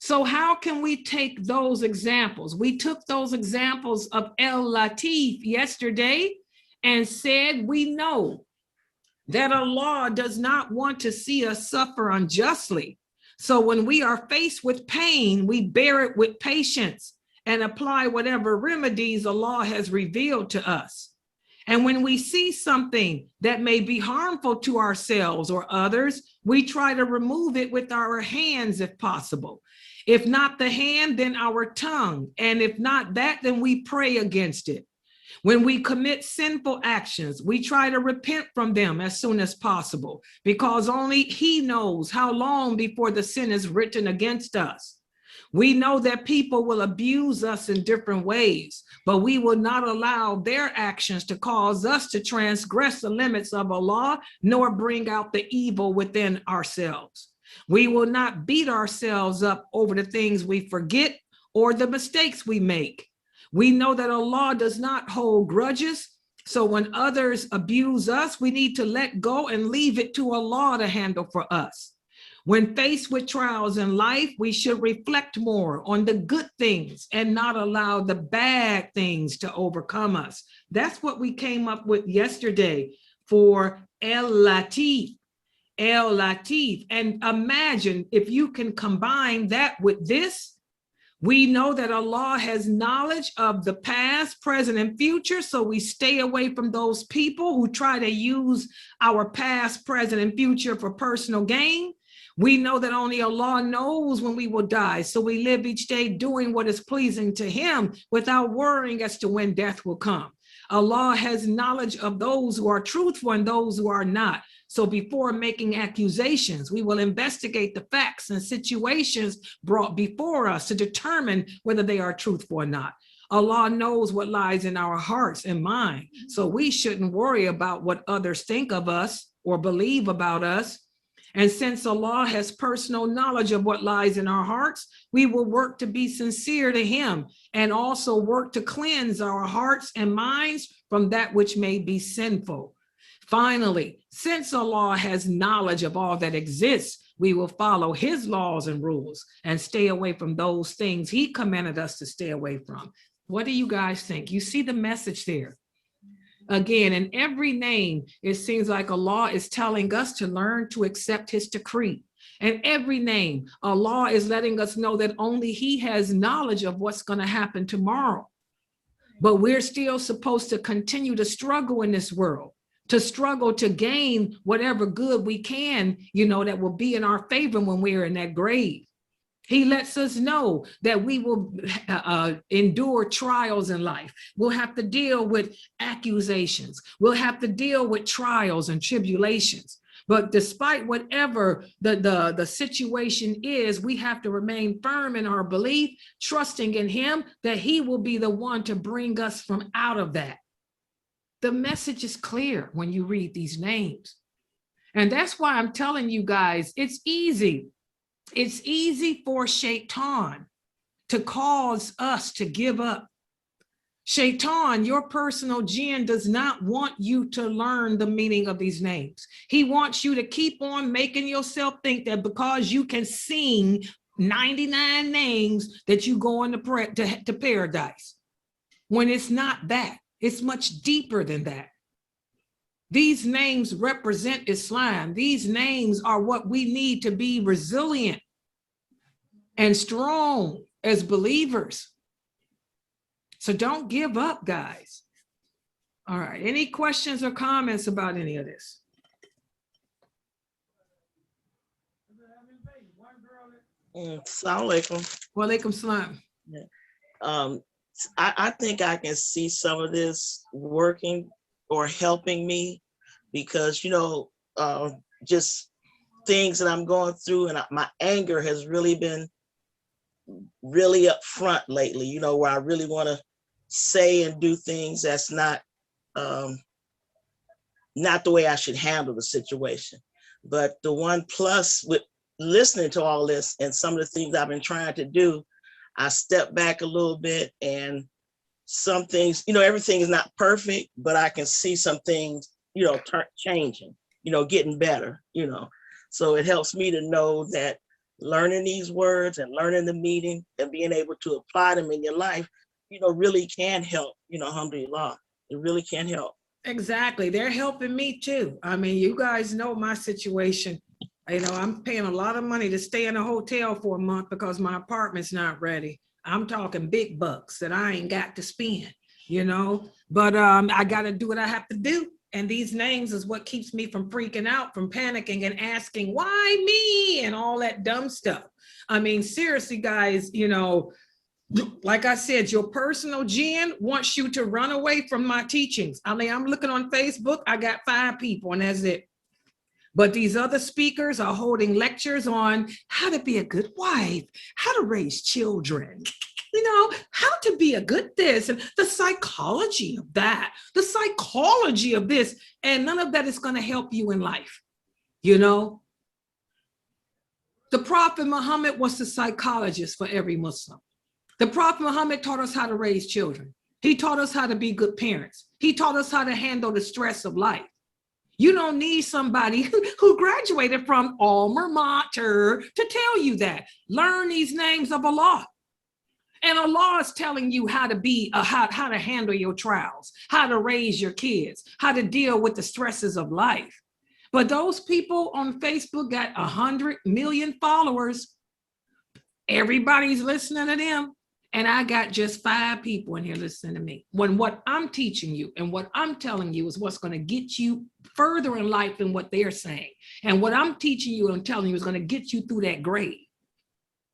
So how can we take those examples? We took those examples of El-Latif yesterday and said we know that Allah does not want to see us suffer unjustly. So when we are faced with pain, we bear it with patience and apply whatever remedies Allah has revealed to us. And when we see something that may be harmful to ourselves or others, we try to remove it with our hands if possible. If not the hand, then our tongue. And if not that, then we pray against it. When we commit sinful actions, we try to repent from them as soon as possible, because only He knows how long before the sin is written against us. We know that people will abuse us in different ways, but we will not allow their actions to cause us to transgress the limits of Allah, nor bring out the evil within ourselves. We will not beat ourselves up over the things we forget or the mistakes we make. We know that Allah does not hold grudges. So when others abuse us, we need to let go and leave it to Allah to handle for us. When faced with trials in life, we should reflect more on the good things and not allow the bad things to overcome us. That's what we came up with yesterday for El-Latif. El-Latif. And imagine if you can combine that with this. We know that Allah has knowledge of the past, present, and future, so we stay away from those people who try to use our past, present, and future for personal gain. We know that only Allah knows when we will die, so we live each day doing what is pleasing to Him without worrying as to when death will come. Allah has knowledge of those who are truthful and those who are not. So before making accusations, we will investigate the facts and situations brought before us to determine whether they are truthful or not. Allah knows what lies in our hearts and mind, so we shouldn't worry about what others think of us or believe about us. And since Allah has personal knowledge of what lies in our hearts, we will work to be sincere to Him and also work to cleanse our hearts and minds from that which may be sinful. Finally, since Allah has knowledge of all that exists, we will follow His laws and rules and stay away from those things He commanded us to stay away from. What do you guys think? You see the message there. Again, in every name, it seems like Allah is telling us to learn to accept His decree. And every name, Allah is letting us know that only He has knowledge of what's going to happen tomorrow. But we're still supposed to continue to struggle in this world, to struggle to gain whatever good we can, that will be in our favor when we're in that grave. He lets us know that we will endure trials in life. We'll have to deal with accusations. We'll have to deal with trials and tribulations. But despite whatever the situation is, we have to remain firm in our belief, trusting in Him that He will be the one to bring us from out of that. The message is clear when you read these names. And that's why I'm telling you guys, it's easy. It's easy for Shaitan to cause us to give up. Shaitan, your personal jinn, does not want you to learn the meaning of these names. He wants you to keep on making yourself think that because you can sing 99 names that you go into to paradise, when it's not that. It's much deeper than that. These names represent Islam. These names are what we need to be resilient and strong as believers. So don't give up, guys. All right, any questions or comments about any of this? Assalamu alaikum. Wa alaikum salam. I think I can see some of this working or helping me because, just things that I'm going through, and my anger has really been really up front lately, where I really want to say and do things that's not the way I should handle the situation. But the one plus with listening to all this and some of the things I've been trying to do, I step back a little bit, and some things, everything is not perfect, but I can see some things, changing, getting better, So it helps me to know that learning these words and learning the meaning and being able to apply them in your life, really can help, alhamdulillah. It really can help. Exactly. They're helping me too. I mean, you guys know my situation. I'm paying a lot of money to stay in a hotel for a month because my apartment's not ready. I'm talking big bucks that I ain't got to spend. you know, but I got to do what I have to do. And these names is what keeps me from freaking out, from panicking and asking, why me? And all that dumb stuff. I mean, seriously, guys, you know, like I said, your personal gen wants you to run away from my teachings. I mean, I'm looking on Facebook, I got 5 people and that's it. But these other speakers are holding lectures on how to be a good wife, how to raise children, you know, how to be a good this, and the psychology of that, the psychology of this, and none of that is going to help you in life, you know. The Prophet Muhammad was the psychologist for every Muslim. The Prophet Muhammad taught us how to raise children. He taught us how to be good parents. He taught us how to handle the stress of life. You don't need somebody who graduated from Alma Mater to tell you that. Learn these names of Allah. And Allah is telling you how to be, how to handle your trials, how to raise your kids, how to deal with the stresses of life. But those people on Facebook got 100 million followers. Everybody's listening to them. And I got just 5 people in here listening to me. When what I'm teaching you and what I'm telling you is what's going to get you further in life than what they're saying. And what I'm teaching you and telling you is going to get you through that grade,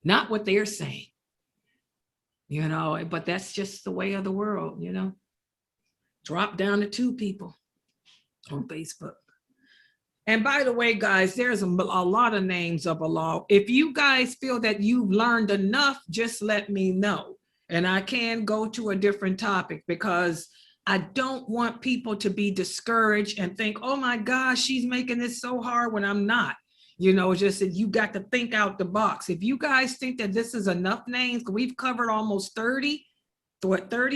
not what they're saying. You know, but that's just the way of the world, you know. Drop down to 2 people on Facebook. And by the way, guys, there's a lot of names of Allah. If you guys feel that you've learned enough, just let me know. And I can go to a different topic because I don't want people to be discouraged and think, oh my gosh, she's making this so hard when I'm not. You know, just that you got to think out the box. If you guys think that this is enough names, we've covered almost 30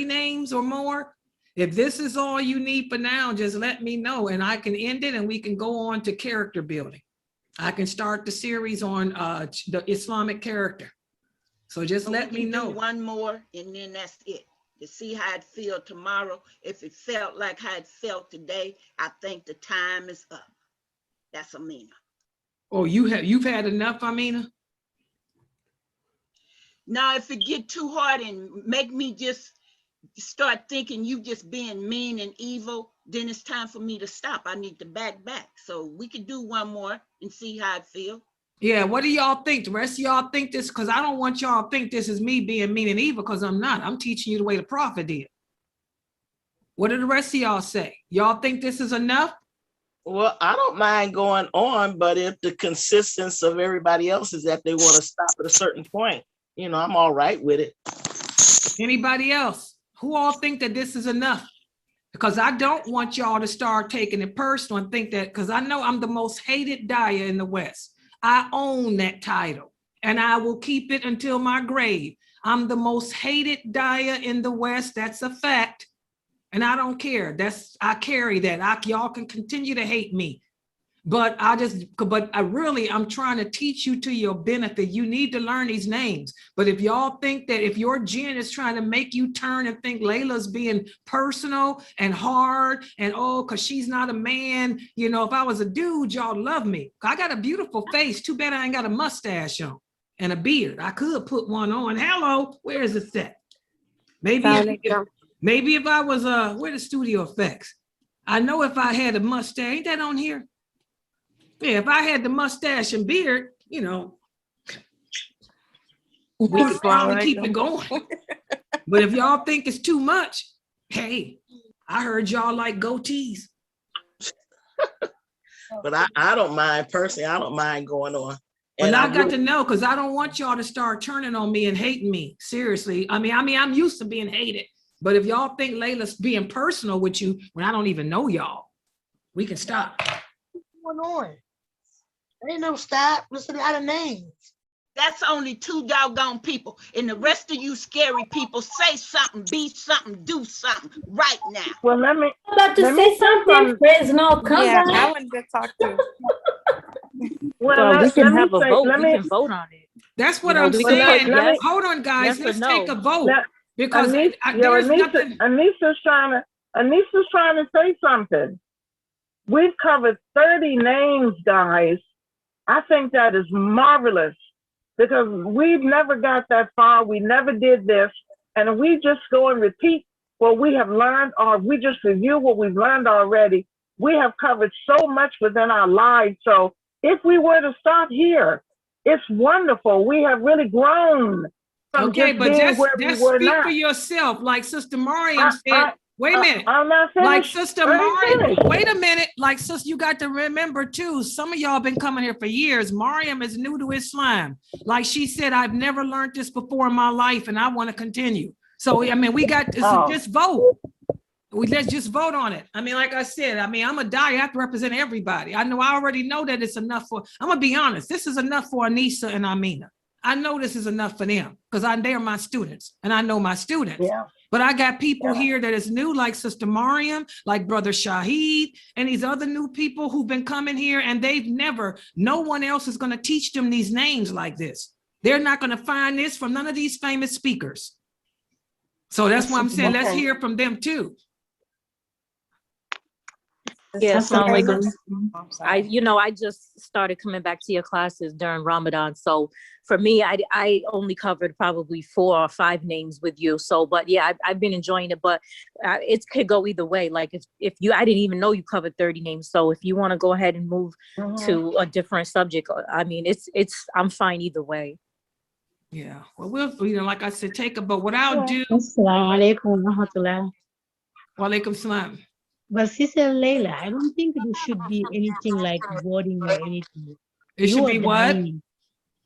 names or more. If this is all you need for now, just let me know and I can end it and we can go on to character building. I can start the series on the Islamic character. So just let me know. One more and then that's it. To see how it feel tomorrow. If it felt like how it felt today, I think the time is up. That's Amina. Oh, you've had enough, Amina? Now, if it get too hard and make me just start thinking you just being mean and evil, then it's time for me to stop. I need to back. So we could do one more and see how it feel. Yeah, what do y'all think? The rest of y'all think this? Because I don't want y'all to think this is me being mean and evil, because I'm not. I'm teaching you the way the prophet did. What do the rest of y'all say? Y'all think this is enough? Well, I don't mind going on, but if the consistency of everybody else is that they want to stop at a certain point, you know, I'm all right with it. Anybody else? Who all think that this is enough? Because I don't want y'all to start taking it personal and think that, because I know I'm the most hated dyer in the West. I own that title and I will keep it until my grave. I'm the most hated dyer in the West. That's a fact. And I don't care. I carry that. Y'all can continue to hate me. But I'm trying to teach you to your benefit. You need to learn these names. But if y'all think that if your gen is trying to make you turn and think Layla's being personal and hard and because she's not a man, you know, if I was a dude, y'all love me. I got a beautiful face. Too bad I ain't got a mustache on and a beard. I could put one on. Hello, where is it set? Maybe if I was where the studio effects? I know if I had a mustache, ain't that on here? Yeah, if I had the mustache and beard, you know, we could probably keep it going. But if y'all think it's too much, hey, I heard y'all like goatees. But I don't mind, personally, I don't mind going on. And I got to know, because I don't want y'all to start turning on me and hating me. Seriously. I mean, I'm used to being hated. But if y'all think Layla's being personal with you when I don't even know y'all, we can stop. What's going on? Ain't no stop. There's a lot of names. That's only 2 doggone people. And the rest of you scary people, say something, be something, do something right now. Well, let me. I'm about to say something. Praise no, come Yeah, on. I wanted to talk to. Well, we can let have me a say, vote. let We me. can vote on it. That's what You know, I'm we can saying. put yes- Hold on, guys. yes or Let's no. take a vote. Because Anissa's trying to say something. We've covered 30 names, guys. I think that is marvelous because we've never got that far. We never did this. And we just go and repeat what we have learned, or we just review what we've learned already, we have covered so much within our lives. So if we were to start here, it's wonderful. We have really grown from Okay, just but being where we just were speak now. for yourself. Like Sister Mariam said, wait a minute. I'm not Like finished. Sister I ain't Mariam, finished. wait a minute. Like Sister, you got to remember too, some of y'all been coming here for years. Mariam is new to Islam. Like she said, I've never learned this before in my life and I want to continue. So, I mean, we got to just vote. Let's just vote on it. I mean, like I said, I mean, I'm a die. I have to represent everybody. I already know that it's enough for, I'm gonna be honest. This is enough for Anissa and Amina. I know this is enough for them because they're my students and I know my students. Yeah. But I got people here that is new, like Sister Mariam, like Brother Shahid, and these other new people who've been coming here and they've never, no one else is gonna teach them these names like this. They're not gonna find this from none of these famous speakers. So that's why I'm saying, let's hear from them too. Yes, Okay. I just started coming back to your classes during Ramadan. So for me, I only covered probably 4 or 5 names with you. So, but yeah, I've been enjoying it, but it could go either way. Like if you, I didn't even know you covered 30 names. So if you want to go ahead and move to a different subject, I mean, I'm fine either way. Yeah, well, like I said, take a, but what I'll do. Assalamu alaikum wa rahmatullah. Wa alaikum salam. But Sister Layla, I don't think there should be anything like voting or anything. It should be what?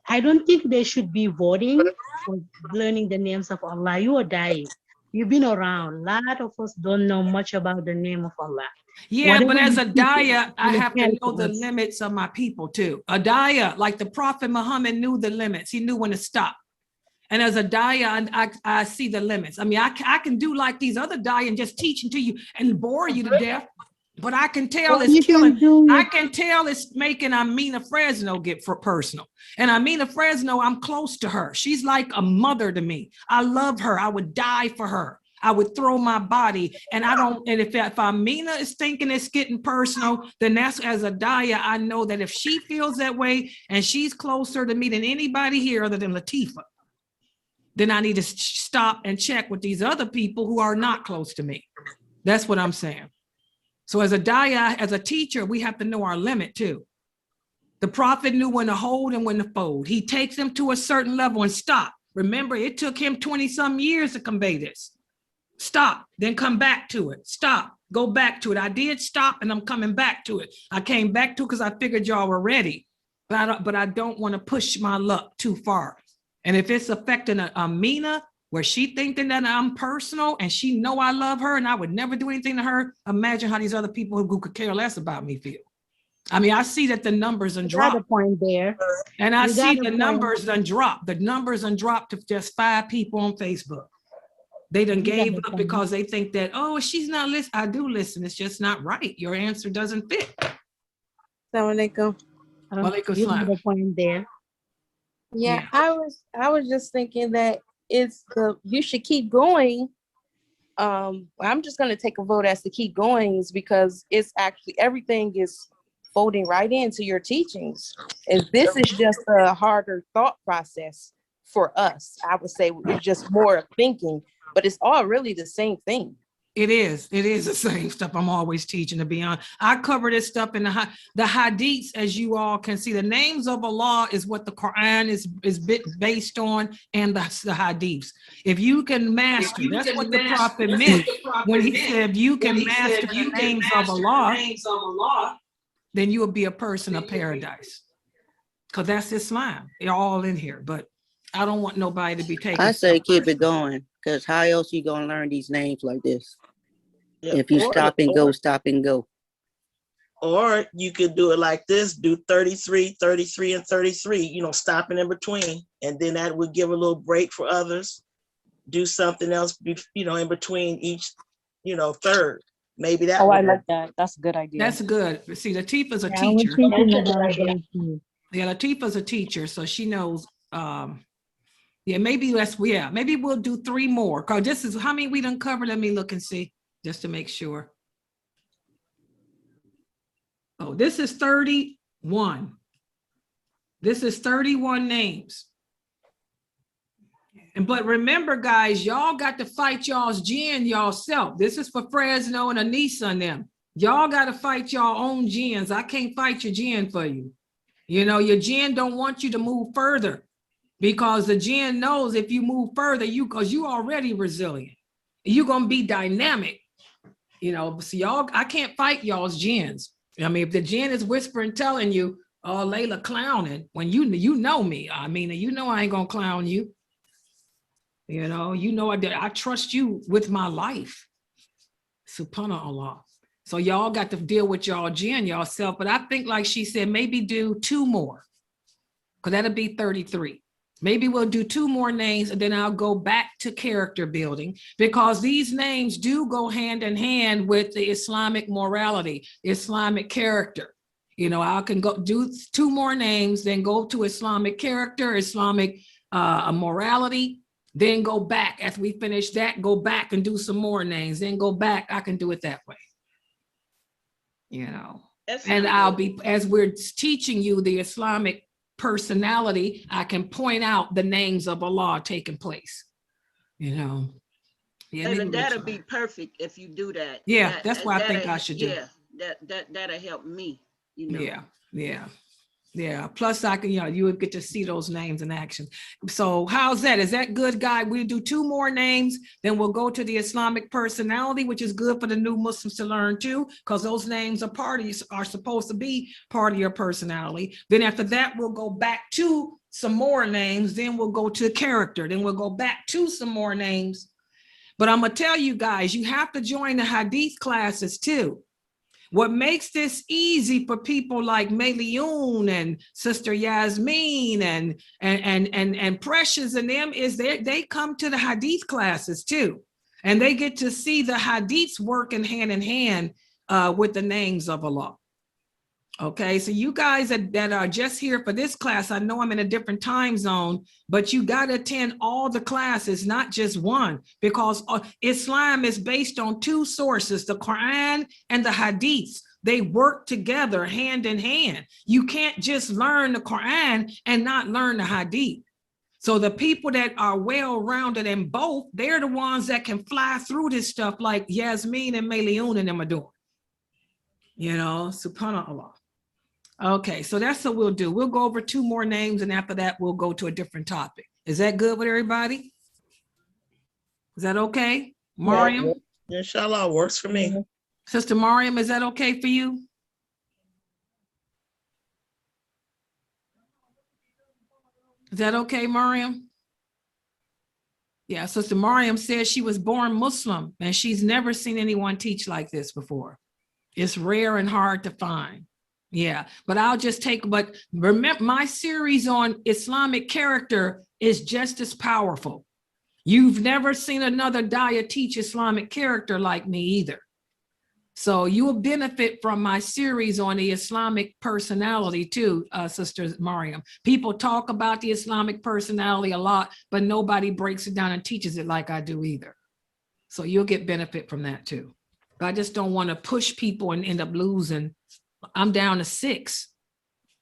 I don't think there should be voting for learning the names of Allah. You are dying. You've been around. A lot of us don't know much about the name of Allah. Yeah, but as a daya, I will have to help know the us. limits of my people too. A daya, like the Prophet Muhammad knew the limits. He knew when to stop. And as a daya, I see the limits. I mean, I can do like these other daya and just teaching to you and bore you to death. But I can tell it's killing. I can tell it's making Amina Fresno get for personal. And Amina Fresno, I'm close to her. She's like a mother to me. I love her. I would die for her. I would throw my body. And I don't. And if Amina is thinking it's getting personal, then that's as a daya. I know that if she feels that way and she's closer to me than anybody here other than Latifa, then I need to stop and check with these other people who are not close to me. That's what I'm saying. So as a daya, as a teacher, we have to know our limit too. The Prophet knew when to hold and when to fold. He takes them to a certain level and stop. Remember, it took him 20 some years to convey this. Stop, then come back to it. Stop, go back to it. I did stop and I'm coming back to it. I came back to it because I figured y'all were ready, but I don't want to push my luck too far. And if it's affecting Amina, where she thinking that I'm personal and she know I love her and I would never do anything to her, imagine how these other people who could care less about me feel. I mean, I see that the numbers and drop. Got a point there. And I see the numbers done drop. The numbers done dropped to just 5 people on Facebook. They done gave up because they think that, oh, she's not listening. I do listen. It's just not right. Your answer doesn't fit. Assalamu alaikum. You have a point there. Yeah, I was just thinking that you should keep going. I'm just gonna take a vote as to keep going is because it's actually everything is folding right into your teachings. And this is just a harder thought process for us. I would say it's just more thinking, but it's all really the same thing. It is the same stuff I'm always teaching, to be honest. I cover this stuff in the hadiths, as you all can see. The names of Allah is what the Quran is based on, and the hadiths. If you can master, that's what the Prophet meant when he said, if you can master the names of Allah, then you will be a person of paradise. Because that's Islam. They're all in here, but I don't want nobody to be taken. I say keep it going, because how else you gonna learn these names like this? Yeah. If you stop and go. Or you could do it like this, do 33, 33, and 33, stopping in between. And then that would give a little break for others. Do something else, in between each, third. Maybe that. Oh, I like that. That's a good idea. That's good. See, Latifa's a teacher. Yeah, Latifa's a teacher, so she knows. Maybe maybe we'll do 3 more. Cause this is how many we done covered. Let me look and see, just to make sure. Oh, this is 31. This is 31 names. But remember, guys, y'all got to fight y'all's jinn yourself. This is for Fresno and Anissa and them. Y'all got to fight y'all own jinns. I can't fight your jinn for you. You know, your jinn don't want you to move further, because the jinn knows if you move further, because you already resilient. You're going to be dynamic. You know, so y'all, I can't fight y'all's jinns. I mean, if the jinn is whispering, telling you, oh, Layla clowning, when you know me, I mean, you know I ain't going to clown you. You know I trust you with my life. Subhanallah. So y'all got to deal with y'all jinn yourself. But I think, like she said, maybe do 2 more, because that'll be 33. Maybe we'll do 2 more names, and then I'll go back to character building, because these names do go hand in hand with the Islamic morality, Islamic character. You know, I can go do 2 more names, then go to Islamic character, Islamic morality, then go back. After we finish that, go back and do some more names, then go back. I can do it that way. You know, and I'll be, as we're teaching you the Islamic personality, I can point out the names of Allah taking place. You know, yeah, that'll be perfect if you do that. Yeah, that's what I think I should do. Yeah, that'll help me. You know. Yeah. Plus, I can, you would get to see those names in action. So, how's that? Is that good, guy? We'll do 2 more names, then we'll go to the Islamic personality, which is good for the new Muslims to learn too, because those names are supposed to be part of your personality. Then after that, we'll go back to some more names. Then we'll go to character. Then we'll go back to some more names. But I'm gonna tell you guys, you have to join the Hadith classes too. What makes this easy for people like Mayliun and Sister Yasmin and Precious and them is they come to the Hadith classes too. And they get to see the Hadiths working hand in hand with the names of Allah. Okay, so you guys that are just here for this class, I know I'm in a different time zone, but you got to attend all the classes, not just one, because Islam is based on 2 sources, the Quran and the Hadiths. They work together hand in hand. You can't just learn the Quran and not learn the Hadith. So the people that are well-rounded in both, they're the ones that can fly through this stuff like Yasmin and Mayliun and them are doing. You know, subhanAllah. Okay, so that's what we'll do. We'll go over 2 more names, and after that, we'll go to a different topic. Is that good with everybody? Is that okay? Mariam? Yeah, inshallah, works for me. Sister Mariam, is that okay for you? Is that okay, Mariam? Yeah, Sister Mariam says she was born Muslim, and she's never seen anyone teach like this before. It's rare and hard to find. Yeah, but but remember, my series on Islamic character is just as powerful. You've never seen another Daya teach Islamic character like me either. So you will benefit from my series on the Islamic personality too, Sister Mariam. People talk about the Islamic personality a lot, but nobody breaks it down and teaches it like I do either. So you'll get benefit from that too. But I just don't want to push people and end up losing. I'm down to 6.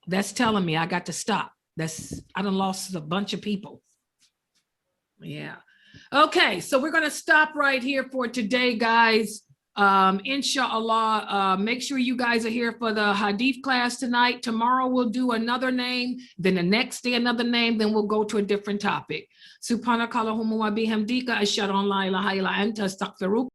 That's telling me I got to stop. I done lost a bunch of people. Yeah. Okay, so we're going to stop right here for today, guys. Inshallah, make sure you guys are here for the Hadith class tonight. Tomorrow we'll do another name, then the next day another name, then we'll go to a different topic. Subhanakallahumma wa bihamdika ashhadu an la ilaha illa anta astaghfiruka